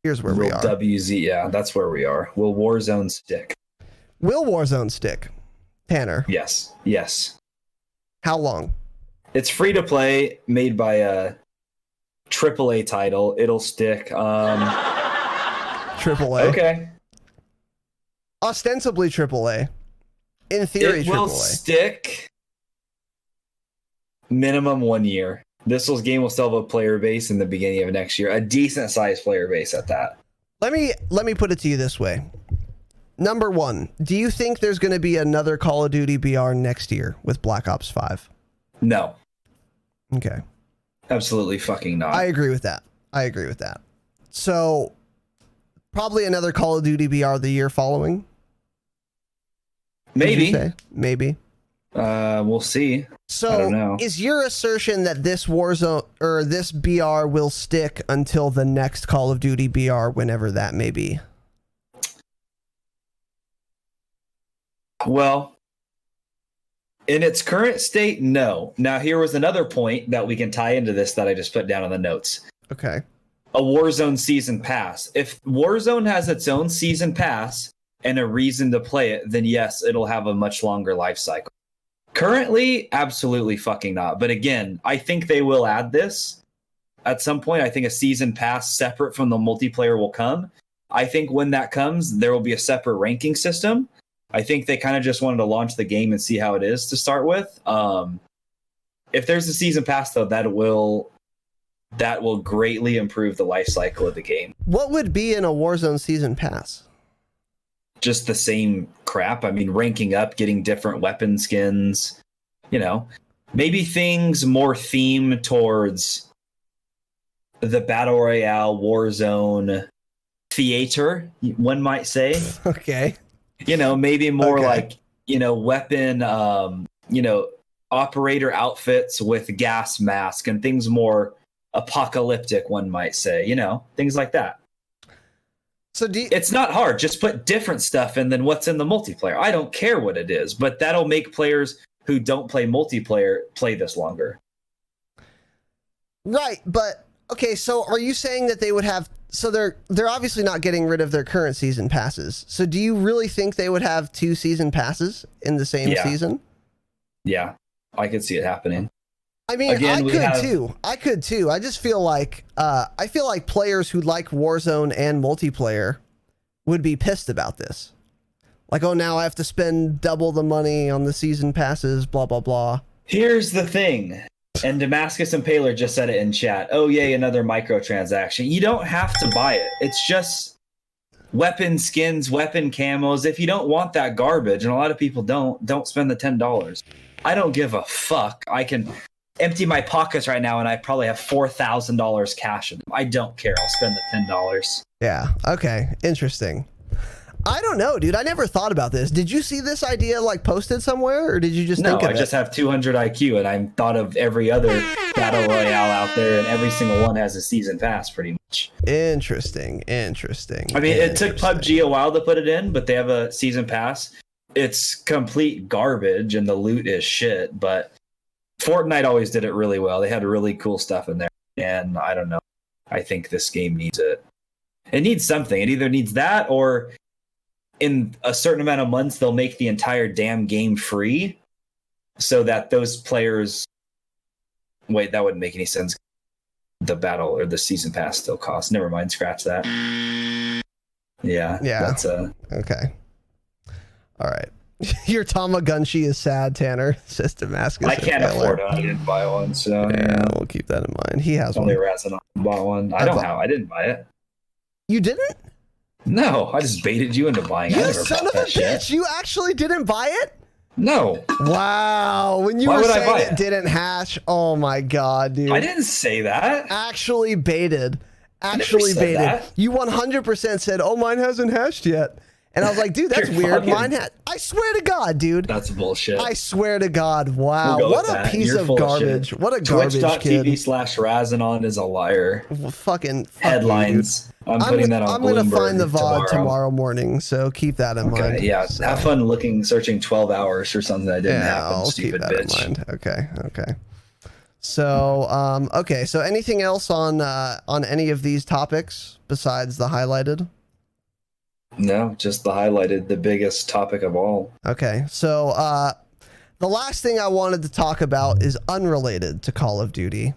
here's where we are. WZ. Yeah, that's where we are. Will Warzone stick? Will Warzone stick? Tanner. Yes. How long? It's free to play, made by a AAA title. It'll stick. AAA. Okay. Ostensibly AAA. In theory, it will AAA. Stick. Minimum 1 year. This game will still have a player base in the beginning of next year. A decent sized player base at that. Let me put it to you this way. Number 1, do you think there's going to be another Call of Duty BR next year with Black Ops 5? No. Okay. Absolutely fucking not. I agree with that. So, probably another Call of Duty BR the year following? Maybe. We'll see. So, I don't know. Is your assertion that this Warzone or this BR will stick until the next Call of Duty BR, whenever that may be? Well, in its current state, no. Now, here was another point that we can tie into this that I just put down on the notes. Okay. A Warzone season pass. If Warzone has its own season pass and a reason to play it, then yes, it'll have a much longer life cycle. Currently, absolutely fucking not. But again, I think they will add this at some point. I think a season pass separate from the multiplayer will come. I think when that comes, there will be a separate ranking system. I think they kind of just wanted to launch the game and see how it is to start with. If there's a season pass, though, that will greatly improve the life cycle of the game. What would be in a Warzone season pass? Just the same crap. I mean, ranking up, getting different weapon skins, maybe things more themed towards the Battle Royale Warzone theater, one might say. Okay. Maybe more like, weapon, operator outfits with gas mask and things more apocalyptic, one might say, things like that. So it's not hard. Just put different stuff and then what's in the multiplayer. I don't care what it is, but that'll make players who don't play multiplayer play this longer. Right. But okay. So are you saying that they would have, so they're obviously not getting rid of their current season passes. So do you really think they would have 2 season passes in the same season? Yeah, I could see it happening. I mean, I could too. I just feel like players who like Warzone and multiplayer would be pissed about this. Like, oh, now I have to spend double the money on the season passes, blah, blah, blah. Here's the thing. And Damascus Impaler just said it in chat. Oh, yay, another microtransaction. You don't have to buy it. It's just weapon skins, weapon camos. If you don't want that garbage, and a lot of people don't spend the $10. I don't give a fuck. I can empty my pockets right now, and I probably have $4,000 cash in them. I don't care. I'll spend the $10. Yeah. Okay. Interesting. I don't know, dude. I never thought about this. Did you see this idea like posted somewhere, or did you just think of it? No, I just have 200 IQ, and I'm thought of every other battle royale out there, and every single one has a season pass, pretty much. Interesting. I mean, it took PUBG a while to put it in, but they have a season pass. It's complete garbage, and the loot is shit. But Fortnite always did it really well. They had really cool stuff in there, and I don't know. I think this game needs it. It needs something. It either needs that, or in a certain amount of months, they'll make the entire damn game free so that those players... Wait, that wouldn't make any sense. The battle or the season pass still costs. Never mind, scratch that. Yeah. That's okay. All right. Your Tamagotchi is sad, Tanner, says Damascus. I can't afford it. I didn't buy one, so... Yeah, we'll keep that in mind. He has only one. Only Razan bought one. I didn't buy it. You didn't? No, I just baited you into buying it. You son of a bitch! Shit. You actually didn't buy it? No. Wow. When you were saying it didn't hash, oh my god, dude. I didn't say that. Actually baited. Actually baited. That. You 100% said, oh, mine hasn't hashed yet. And I was like, dude, that's weird. Mine had. I swear to God, dude. That's bullshit. I swear to God. Wow. What a piece of garbage. What a garbage kid. Twitch.tv/Razanon is a liar. Well, fucking headlines. I'm putting that on Bloomberg. I'm going to find the VOD tomorrow morning, so keep that in mind. Yeah, so. Have fun searching 12 hours for something that didn't happen, I'll stupid keep that bitch. In mind. Okay. So, so anything else on any of these topics besides the highlighted? No, just the highlighted, the biggest topic of all. Okay, so the last thing I wanted to talk about is unrelated to Call of Duty.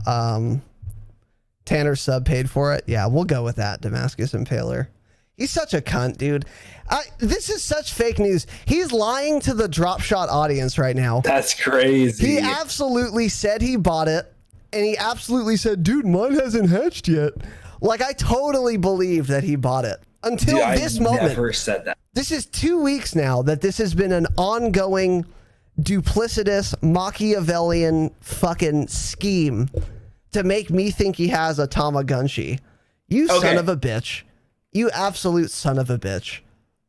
Tanner sub paid for it. Yeah, we'll go with that, Damascus Impaler. He's such a cunt, dude. This is such fake news. He's lying to the Dropshot audience right now. That's crazy. He absolutely said he bought it, and he absolutely said, dude, mine hasn't hatched yet. Like, I totally believe that he bought it. Until this moment. I never said that. This is 2 weeks now that this has been an ongoing, duplicitous, Machiavellian fucking scheme to make me think he has a Tamagotchi. You son of a bitch. You absolute son of a bitch.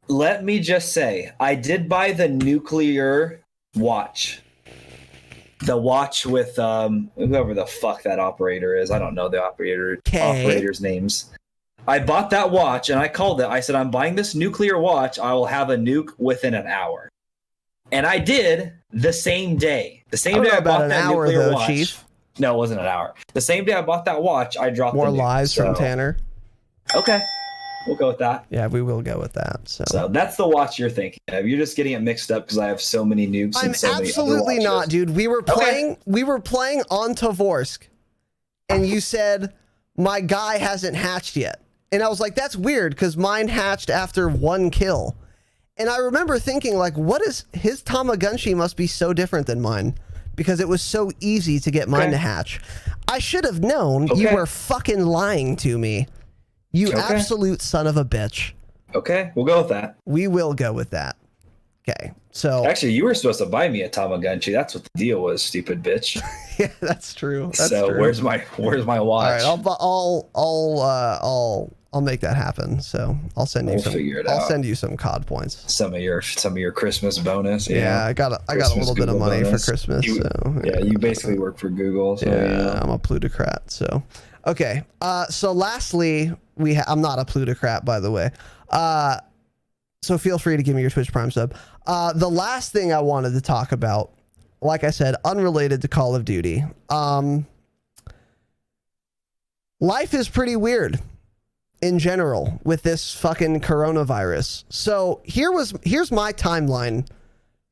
Let me just say, I did buy the nuclear watch. The watch with whoever the fuck that operator is. I don't know the operator's names. I bought that watch and I called it. I said, I'm buying this nuclear watch. I will have a nuke within an hour. And I did the same day. The same day I bought that nuclear watch. Chief. No, it wasn't an hour. The same day I bought that watch, I dropped more lies from Tanner. Okay. We'll go with that. Yeah, we will go with that. So that's the watch you're thinking of. You're just getting it mixed up because I have so many nukes and so many other watches. I'm absolutely not, dude. We were playing on Tovorsk, and you said, my guy hasn't hatched yet. And I was like, that's weird because mine hatched after 1 kill. And I remember thinking, like, what is his Tamagotchi must be so different than mine because it was so easy to get mine to hatch. I should have known you were fucking lying to me. You absolute son of a bitch. Okay, we'll go with that. We will go with that. Okay, so actually, you were supposed to buy me a Tamagotchi. That's what the deal was, stupid bitch. Yeah, that's true. That's true. Where's my watch? All right, I'll make that happen. So I'll send you I'll send you some COD points. Some of your Christmas bonus. Yeah, I got a little bit of money bonus for Christmas. You basically work for Google. So, I'm a plutocrat. So okay. So lastly, I'm not a plutocrat, by the way. So feel free to give me your Twitch Prime sub. The last thing I wanted to talk about, like I said, unrelated to Call of Duty. Life is pretty weird in general with this fucking coronavirus. So here's my timeline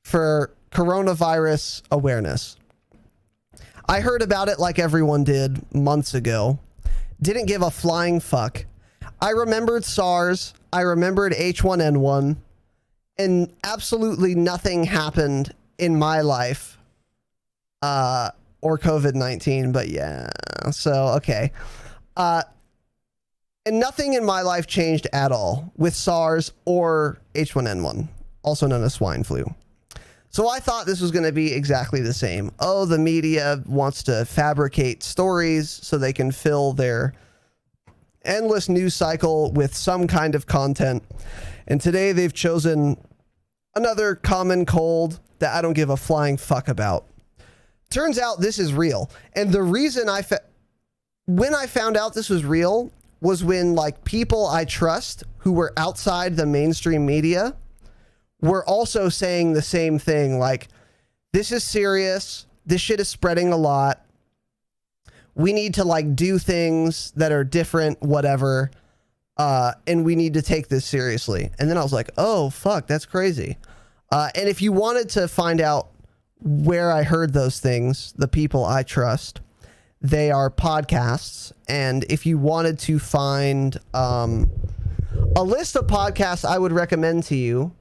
for coronavirus awareness. I heard about it like everyone did months ago. Didn't give a flying fuck. I remembered SARS. I remembered H1N1. And absolutely nothing happened in my life or or COVID-19, but yeah. So, okay. And nothing in my life changed at all with SARS or H1N1, also known as swine flu. So I thought this was going to be exactly the same. Oh, the media wants to fabricate stories so they can fill their endless news cycle with some kind of content. And today they've chosen another common cold that I don't give a flying fuck about. Turns out this is real. And the reason when I found out this was real was when like people I trust who were outside the mainstream media were also saying the same thing. Like, this is serious. This shit is spreading a lot. We need to like do things that are different, whatever. And we need to take this seriously. And then I was like, oh, fuck, that's crazy. And if you wanted to find out where I heard those things, the people I trust, they are podcasts. And if you wanted to find a list of podcasts I would recommend to you,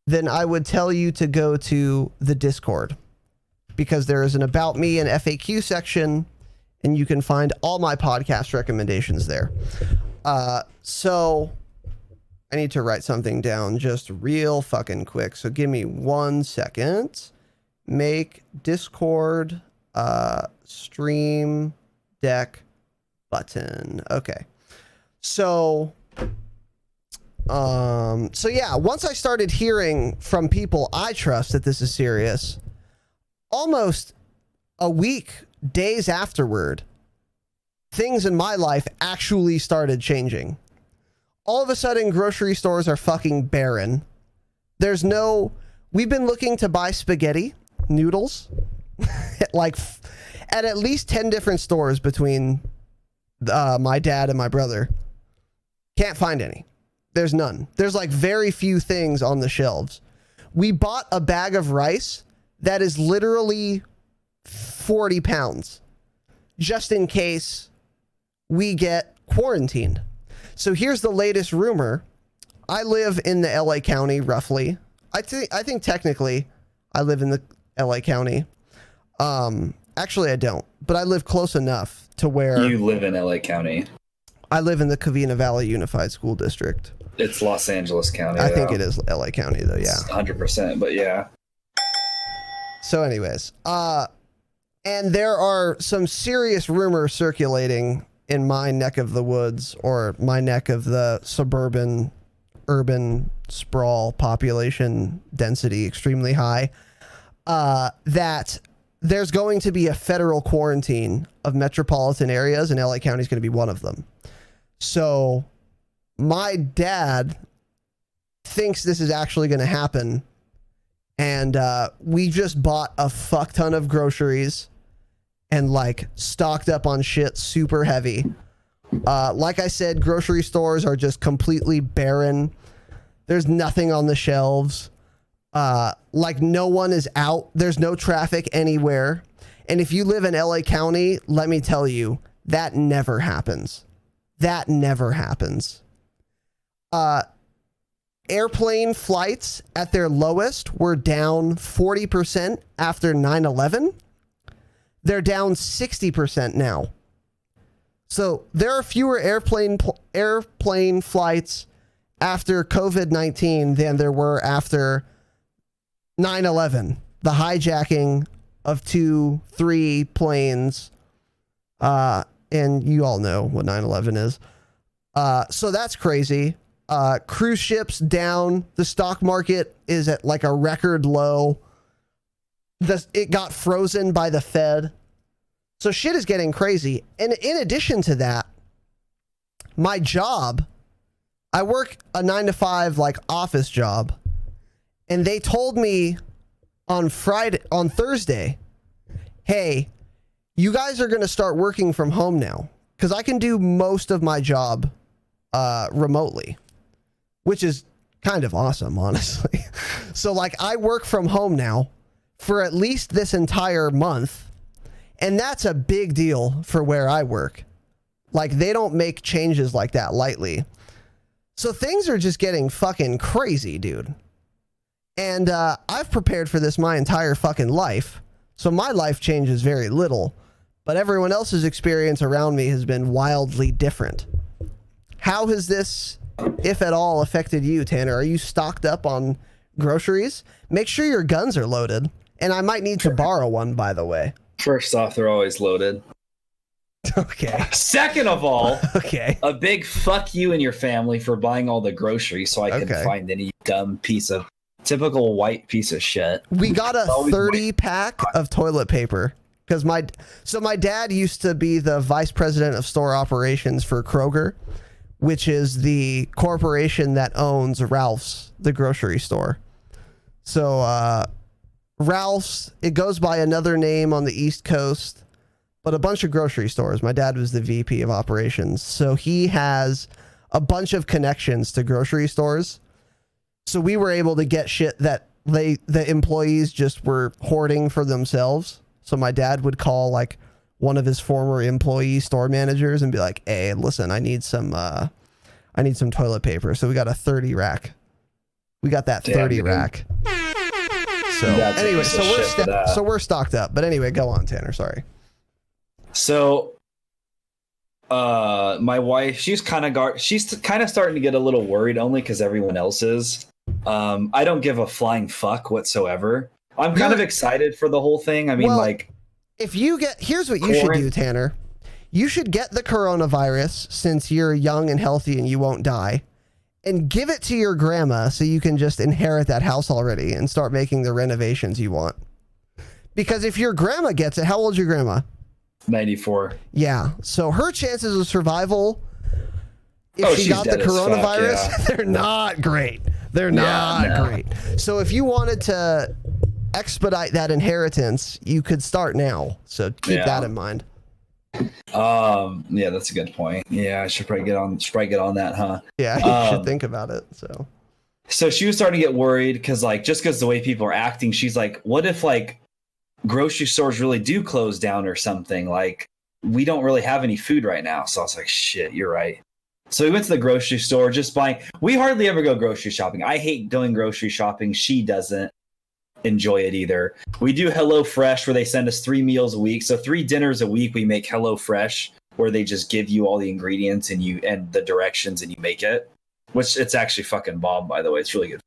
then I would tell you to go to the Discord, because there is an About Me and FAQ section, and you can find all my podcast recommendations there. So I need to write something down just real fucking quick. So give me 1 second. Make Discord stream deck button. Okay. So yeah, once I started hearing from people I trust that this is serious, almost a week, days afterward, things in my life actually started changing. All of a sudden, grocery stores are fucking barren. We've been looking to buy spaghetti noodles at least 10 different stores between my dad and my brother. Can't find any. There's none. There's like very few things on the shelves. We bought a bag of rice that is literally 40 pounds just in case we get quarantined. So here's the latest rumor. I live in the LA County, roughly. I think technically I live in the LA County. Actually I don't, but I live close enough to where... You live in LA County. I live in the Covina Valley Unified School District. It's Los Angeles County. I think it is LA County though, yeah. It's 100%, but yeah. So anyways, and there are some serious rumors circulating in my neck of the woods, or my neck of the suburban, urban sprawl population density extremely high, that there's going to be a federal quarantine of metropolitan areas, and LA County is going to be one of them. So my dad thinks this is actually going to happen. And we just bought a fuck ton of groceries and like stocked up on shit super heavy. Like I said, grocery stores are just completely barren. There's nothing on the shelves. Like no one is out. There's no traffic anywhere. And if you live in LA County, let me tell you, that never happens. That never happens. Airplane flights at their lowest were down 40% after 9/11. They're down 60% now. So there are fewer airplane flights after COVID-19 than there were after 9/11, the hijacking of 2-3 planes. And you all know what 9/11 is. So that's crazy. Cruise ships down. The stock market is at like a record low. It got frozen by the Fed. So shit is getting crazy. And in addition to that, my job, I work a 9-to-5 like office job. And they told me on Thursday, hey, you guys are going to start working from home now. Because I can do most of my job remotely, which is kind of awesome, honestly. So like I work from home now for at least this entire month. And that's a big deal for where I work. Like they don't make changes like that lightly. So things are just getting fucking crazy, dude. And I've prepared for this my entire fucking life. So my life changes very little, but everyone else's experience around me has been wildly different. How has this, if at all, affected you, Tanner? Are you stocked up on groceries? Make sure your guns are loaded. And I might need to borrow one, by the way. First off, they're always loaded. Okay. Second of all, okay, a big fuck you and your family for buying all the groceries so I couldn't find any dumb typical white piece of shit. We got a 30 pack of toilet paper because my dad used to be the vice president of store operations for Kroger, which is the corporation that owns Ralph's, the grocery store. So Ralph's, it goes by another name on the East Coast, but a bunch of grocery stores. My dad was the VP of operations. So he has a bunch of connections to grocery stores. So we were able to get shit that the employees just were hoarding for themselves. So my dad would call like one of his former employee store managers and be like, "Hey, listen, I need some toilet paper." So we got a 30 rack. We got that 30 rack. So anyway, so we're stocked up. But anyway, go on, Tanner. Sorry. So, my wife, she's kind of starting to get a little worried, only because everyone else is. I don't give a flying fuck whatsoever. I'm kind of excited for the whole thing. I mean, here's what you should do, Tanner. You should get the coronavirus since you're young and healthy and you won't die, and give it to your grandma so you can just inherit that house already and start making the renovations you want. Because if your grandma gets it, how old's your grandma? 94. Yeah. So her chances of survival, if she got the coronavirus, they're not great. They're not great. So if you wanted to expedite that inheritance, you could start now. So keep that in mind. Yeah, that's a good point. Yeah, I should probably get on that, huh? Yeah, you should think about it. So she was starting to get worried because just because the way people are acting, she's like, what if grocery stores really do close down or something? Like, we don't really have any food right now. So I was like, shit, you're right. So we went to the grocery store just buying. We hardly ever go grocery shopping. I hate going grocery shopping. She doesn't enjoy it either. We do HelloFresh where they send us 3 meals a week. So 3 dinners a week we make HelloFresh where they just give you all the ingredients and the directions and you make it. Which it's actually fucking bomb, by the way. It's really good.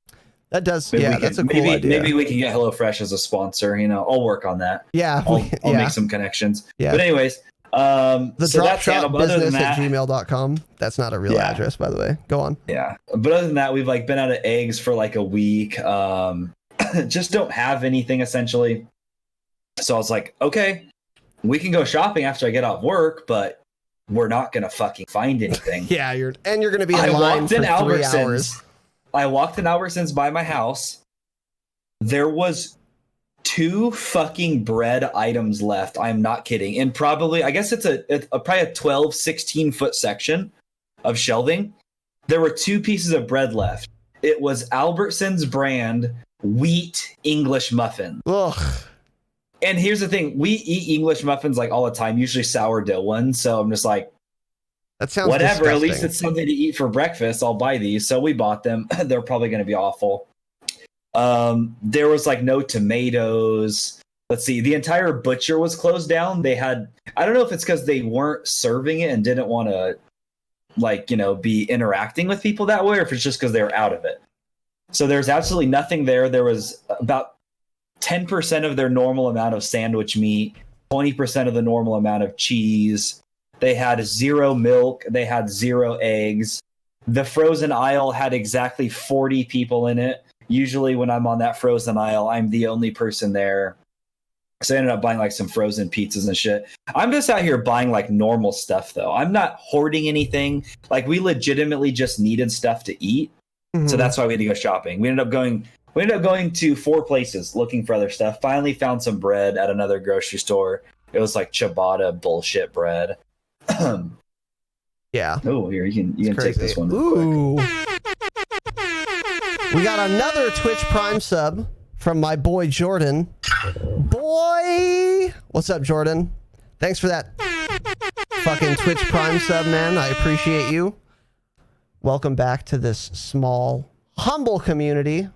That does. That's a cool idea. Maybe we can get HelloFresh as a sponsor. I'll work on that. Yeah. I'll make some connections. Yeah. But anyways, the Dropshot business at gmail.com. That's not a real address, by the way. Go on. Yeah. But other than that, we've been out of eggs for a week. Just don't have anything essentially. So I was like, okay, we can go shopping after I get off work, but we're not going to fucking find anything. Yeah. You're going to be in line for 3 hours. I walked in Albertsons by my house. There was 2 fucking bread items left. I'm not kidding. And probably, I guess it's probably a 12, 16 foot section of shelving. There were 2 pieces of bread left. It was Albertsons brand wheat English muffin. Ugh. And here's the thing. We eat English muffins all the time, usually sourdough ones. So I'm just like, that sounds whatever. disgusting. At least it's something to eat for breakfast. I'll buy these. So we bought them. They're probably going to be awful. There was no tomatoes. Let's see. The entire butcher was closed down. They had, I don't know if it's because they weren't serving it and didn't want to be interacting with people that way, or if it's just because they were out of it. So there's absolutely nothing there. There was about 10% of their normal amount of sandwich meat, 20% of the normal amount of cheese. They had 0 milk. They had 0 eggs. The frozen aisle had exactly 40 people in it. Usually when I'm on that frozen aisle, I'm the only person there. So I ended up buying some frozen pizzas and shit. I'm just out here buying normal stuff though. I'm not hoarding anything. We legitimately just needed stuff to eat. Mm-hmm. So that's why we had to go shopping. We ended up going to 4 places looking for other stuff. Finally found some bread at another grocery store. It was ciabatta bullshit bread. Yeah. Oh, here you can take this one. Ooh. We got another Twitch Prime sub from my boy Jordan. Boy, what's up, Jordan? Thanks for that fucking Twitch Prime sub, man. I appreciate you. Welcome back to this small, humble community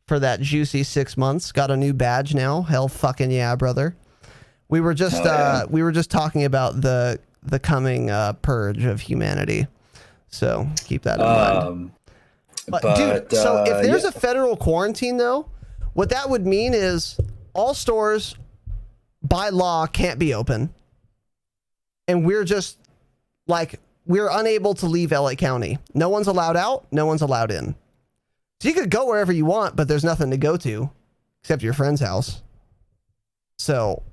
for that juicy 6 months. Got a new badge now. Hell fucking yeah, brother. We were just talking about the coming purge of humanity. So keep that in mind. But dude, so if there's a federal quarantine though, what that would mean is all stores by law can't be open. And we're just like, we're unable to leave LA County. No one's allowed out. No one's allowed in. So you could go wherever you want, but there's nothing to go to except your friend's house. So,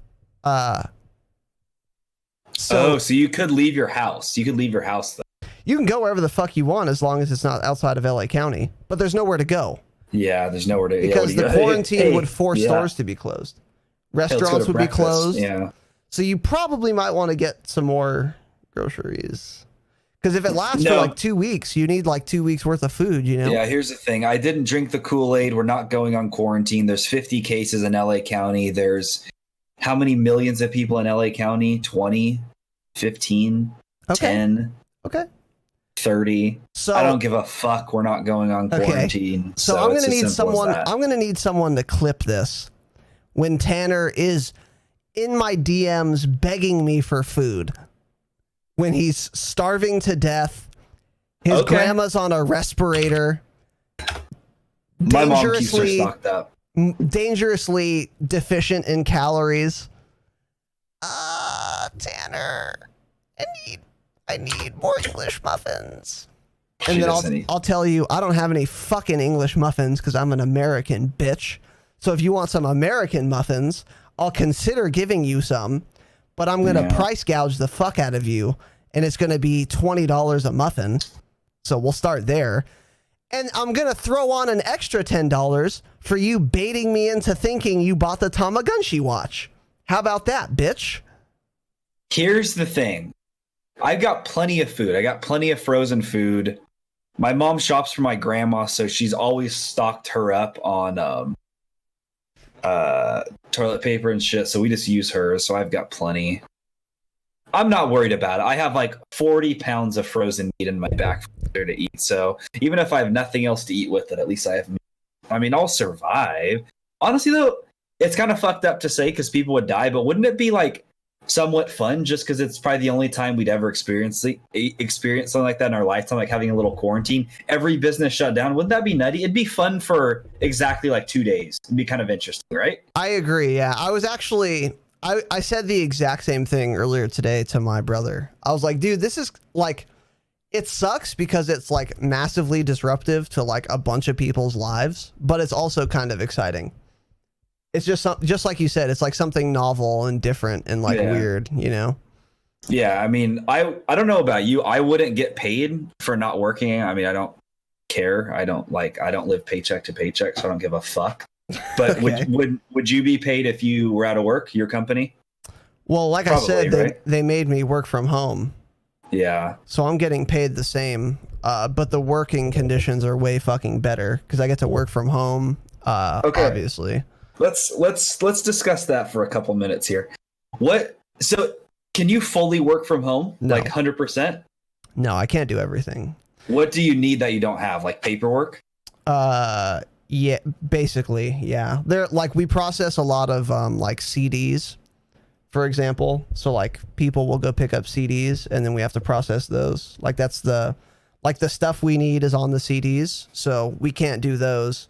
so you could leave your house. You could leave your house though. You can go wherever the fuck you want as long as it's not outside of LA County, but there's nowhere to go. Yeah, there's nowhere to because the quarantine would force stores to be closed. Restaurants would be closed. Yeah. So you probably might want to get some more groceries. Because if it lasts for like 2 weeks, you need like 2 weeks worth of food, you know? Yeah, here's the thing. I didn't drink the Kool-Aid. We're not going on quarantine. There's 50 cases in LA County. There's how many millions of people in LA County? 20, 15, 10. Okay. 30. So I don't give a fuck. We're not going on quarantine. Okay. So I'm going to need someone. I'm going to need someone to clip this when Tanner is in my DMs begging me for food. When he's starving to death, his grandma's on a respirator. My mom keeps her stocked up. Dangerously deficient in calories. Tanner, I need more English muffins. And then I'll tell you, I don't have any fucking English muffins because I'm an American bitch. So if you want some American muffins, I'll consider giving you some, but I'm going to price gouge the fuck out of you. And it's going to be $20 a muffin. So we'll start there. And I'm going to throw on an extra $10 for you baiting me into thinking you bought the Tamagotchi watch. How about that, bitch? Here's the thing. I've got plenty of food. I got plenty of frozen food. My mom shops for my grandma, so she's always stocked her up on toilet paper and shit. So we just use hers. So I've got plenty. I'm not worried about it. I have like 40 pounds of frozen meat in my back there to eat. So even if I have nothing else to eat with it, at least I have meat. I mean, I'll survive. Honestly, though, it's kind of fucked up to say because people would die, but wouldn't it be like somewhat fun just because it's probably the only time we'd ever experience something like that in our lifetime, like having a little quarantine, every business shut down? Wouldn't that be nutty? It'd be fun for exactly like 2 days. It'd be kind of interesting, right? I agree. Yeah, I was actually... I said the exact same thing earlier today to my brother. I was like, dude, this is like, it sucks because it's like massively disruptive to like a bunch of people's lives, but it's also kind of exciting. It's just like you said, it's like something novel and different and like weird, you know? Yeah. I mean, I don't know about you. I wouldn't get paid for not working. I mean, I don't care. I don't live paycheck to paycheck, so I don't give a fuck. But would you be paid if you were out of work, your company? Well, like probably, I said, they made me work from home. Yeah. So I'm getting paid the same, but the working conditions are way fucking better because I get to work from home. Obviously. Let's discuss that for a couple minutes here. So can you fully work from home? No. Like 100%? No, I can't do everything. What do you need that you don't have? Like paperwork? Yeah, basically, yeah. They're like, we process a lot of like CDs, for example. So like people will go pick up CDs and then we have to process those. Like that's the stuff we need is on the CDs. So we can't do those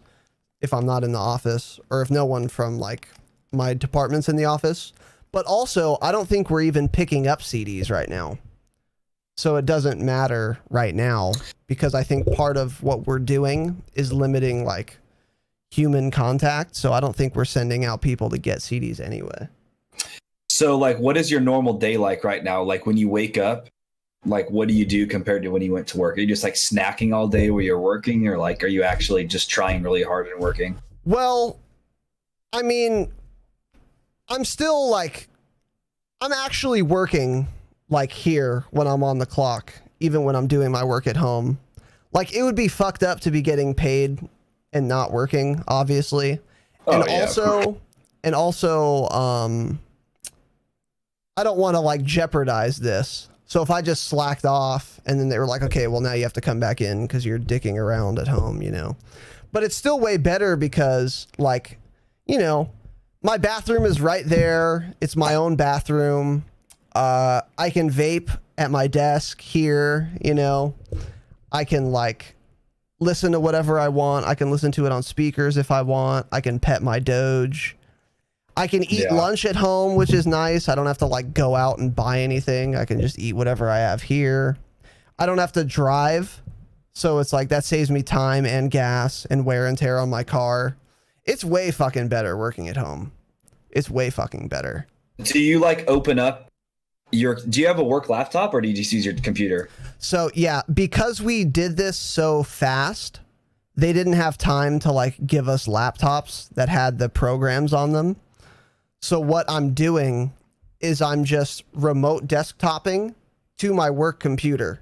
if I'm not in the office or if no one from like my department's in the office. But also, I don't think we're even picking up CDs right now. So it doesn't matter right now because I think part of what we're doing is limiting like human contact. So I don't think we're sending out people to get CDs anyway. So like, what is your normal day like right now? Like when you wake up, like what do you do compared to when you went to work? Are you just like snacking all day where you're working, or like, are you actually just trying really hard and working? Well, I mean, I'm still like, I'm actually working like here when I'm on the clock, even when I'm doing my work at home. Like it would be fucked up to be getting paid and not working, obviously. And also, I don't want to like jeopardize this. So if I just slacked off and then they were like, okay, well now you have to come back in because you're dicking around at home, you know. But it's still way better because, like, you know, my bathroom is right there. It's my own bathroom. I can vape at my desk here, you know. I can, like, listen to whatever I want. I can listen to it on speakers if I want. I can pet my Doge. I can eat lunch at home, which is nice. I don't have to, like, go out and buy anything. I can just eat whatever I have here. I don't have to drive. So it's like that saves me time and gas and wear and tear on my car. It's way fucking better working at home. It's way fucking better. Do you like open up do you have a work laptop or do you just use your computer? So yeah, because we did this so fast, they didn't have time to like give us laptops that had the programs on them. So what I'm doing is I'm just remote desktoping to my work computer.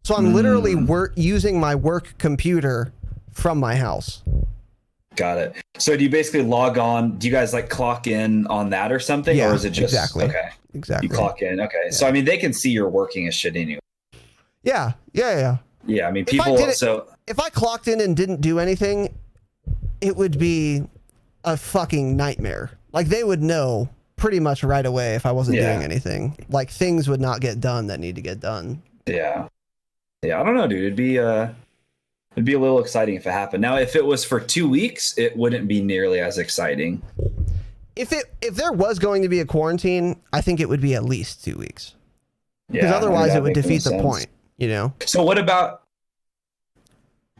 So I'm literally using my work computer from my house. Got it. So do you basically log on? Do you guys like clock in on that or something? Yeah, or is it just exactly. Okay. Exactly. You clock in. Okay. Yeah. So I mean they can see you're working as shit anyway. Yeah. Yeah. I mean people if I clocked in and didn't do anything, it would be a fucking nightmare. Like they would know pretty much right away if I wasn't doing anything. Like things would not get done that need to get done. Yeah. I don't know, dude. It'd be a little exciting if it happened. Now, if it was for 2 weeks, it wouldn't be nearly as exciting. If there was going to be a quarantine, I think it would be at least 2 weeks. Because otherwise it would defeat the point, you know? So what about,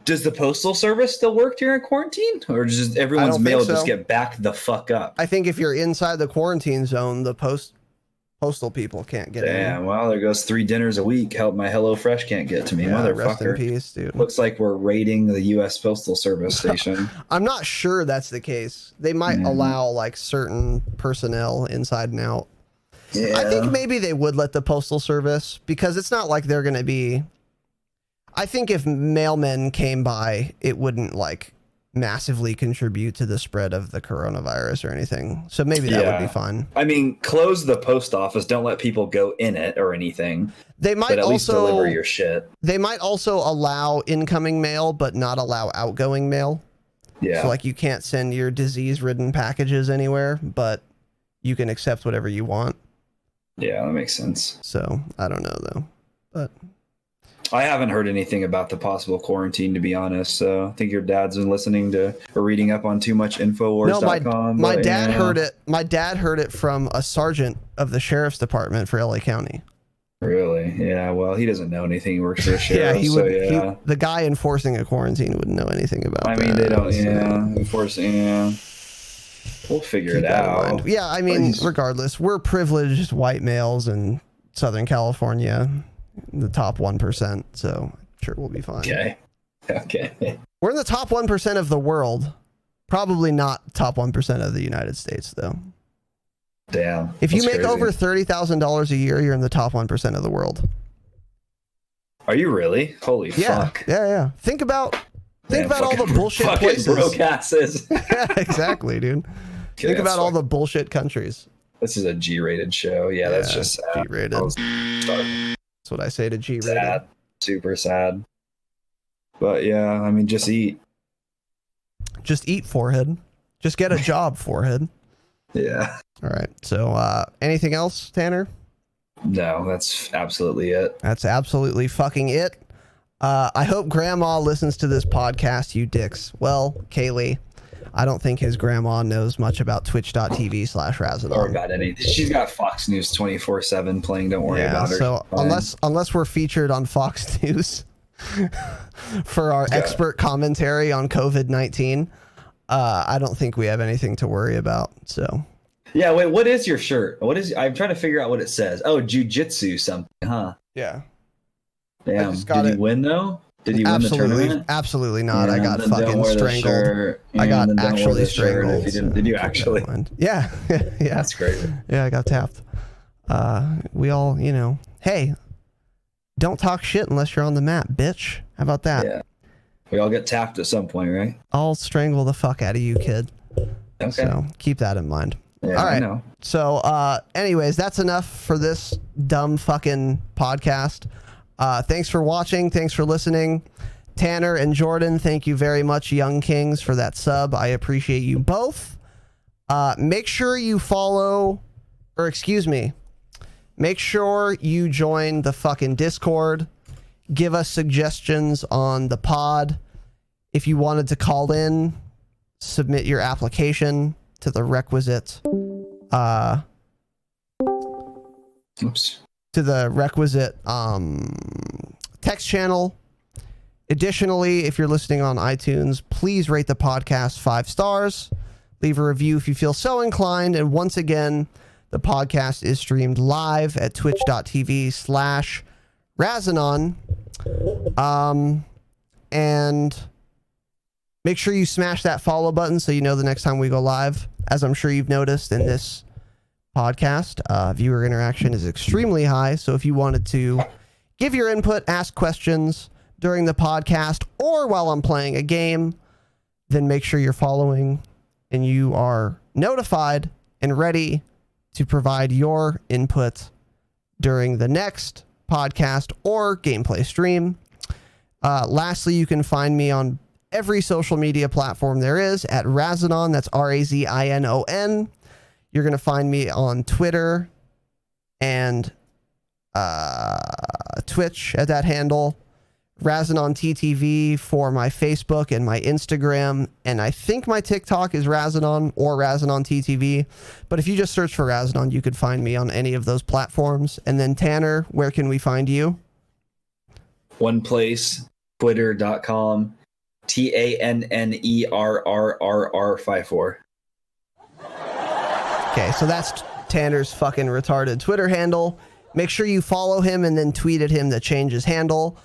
does the postal service still work during quarantine? Or does everyone's mail just get backed the fuck up? I think if you're inside the quarantine zone, the postal people can't get in. Damn, well, there goes 3 dinners a week. Help my HelloFresh can't get to me, motherfucker. Rest in peace, dude. Looks like we're raiding the U.S. Postal Service station. I'm not sure that's the case. They might allow like certain personnel inside and out. Yeah. I think maybe they would let the Postal Service because it's not like they're going to be. I think if mailmen came by, it wouldn't like massively contribute to the spread of the coronavirus or anything. So maybe that would be fine. I mean, close the post office. Don't let people go in it or anything. They might at least deliver your shit. They might also allow incoming mail, but not allow outgoing mail. Yeah. So like you can't send your disease-ridden packages anywhere, but you can accept whatever you want. Yeah, that makes sense. So I don't know though, but I haven't heard anything about the possible quarantine, to be honest. So I think your dad's been listening to or reading up on too much Infowars.com. No, my dad heard it. My dad heard it from a sergeant of the sheriff's department for LA County. Really? Yeah. Well, he doesn't know anything. He works for a sheriff. The guy enforcing a quarantine wouldn't know anything about that. I mean, they don't. Enforcing. We'll figure it out. Yeah. I mean, regardless, we're privileged white males in Southern California. The top 1%, so I'm sure we'll be fine. Okay. We're in the top 1% of the world. Probably not top 1% of the United States, though. Damn. If you make over $30,000 a year, you're in the top 1% of the world. Are you really? Holy fuck. Yeah. Think about all the bullshit places. Broke asses. Yeah, exactly, dude. Think about all the bullshit countries. This is a G-rated show. Yeah, that's just sad. G-rated. That's what I say to G-rated. Sad. Super sad. But yeah, I mean, just eat. Just eat, forehead. Just get a job, forehead. Yeah. All right. So anything else, Tanner? No, that's absolutely it. That's absolutely fucking it. I hope grandma listens to this podcast, you dicks. Well, Kaylee, I don't think his grandma knows much about twitch.tv/Razadon. Or about anything. She's got Fox News 24/7 playing. Don't worry about her. So unless we're featured on Fox News for our expert commentary on COVID-19, I don't think we have anything to worry about. So. Yeah. Wait. What is your shirt? I'm trying to figure out what it says. Oh, jujitsu something, huh? Yeah. Damn. Did he win though? Did he win the tournament? Absolutely not. I got fucking strangled. I got actually strangled. Did you actually? Yeah. That's crazy. Yeah, I got tapped. We all, hey, don't talk shit unless you're on the map, bitch. How about that? Yeah. We all get tapped at some point, right? I'll strangle the fuck out of you, kid. Okay. So keep that in mind. Yeah, all right. I know. So, anyways, that's enough for this dumb fucking podcast. Thanks for watching. Thanks for listening. Tanner and Jordan, thank you very much, Young Kings, for that sub. I appreciate you both. Make sure you follow, or excuse me, make sure you join the fucking Discord. Give us suggestions on the pod. If you wanted to call in, submit your application to the requisite text channel. Additionally, if you're listening on iTunes, please rate the podcast 5 stars. Leave a review if you feel so inclined. And once again, the podcast is streamed live at twitch.tv/Razanon. And make sure you smash that follow button so you know the next time we go live. As I'm sure you've noticed in this podcast, viewer interaction is extremely high. So if you wanted to give your input, ask questions during the podcast or while I'm playing a game, then make sure you're following and you are notified and ready to provide your input during the next podcast or gameplay stream. Lastly, you can find me on every social media platform there is at Razanon. That's Razinon. You're going to find me on Twitter and Twitch at that handle. Razanon TTV for my Facebook and my Instagram, and I think my TikTok is Razanon or Razanon TTV. But if you just search for Razanon, you could find me on any of those platforms. And then Tanner, where can we find you? One place, twitter.com, TANNERRRR54. Okay, so that's Tanner's fucking retarded Twitter handle. Make sure you follow him and then tweet at him to change his handle.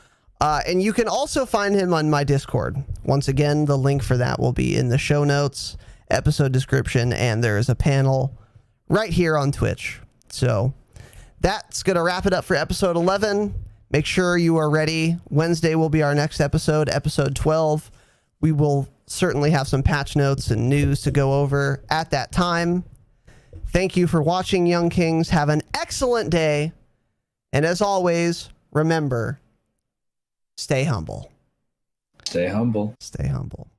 And you can also find him on my Discord. Once again, the link for that will be in the show notes, episode description, and there is a panel right here on Twitch. So that's going to wrap it up for episode 11. Make sure you are ready. Wednesday will be our next episode, episode 12. We will certainly have some patch notes and news to go over at that time. Thank you for watching, Young Kings. Have an excellent day. And as always, remember, stay humble. Stay humble. Stay humble.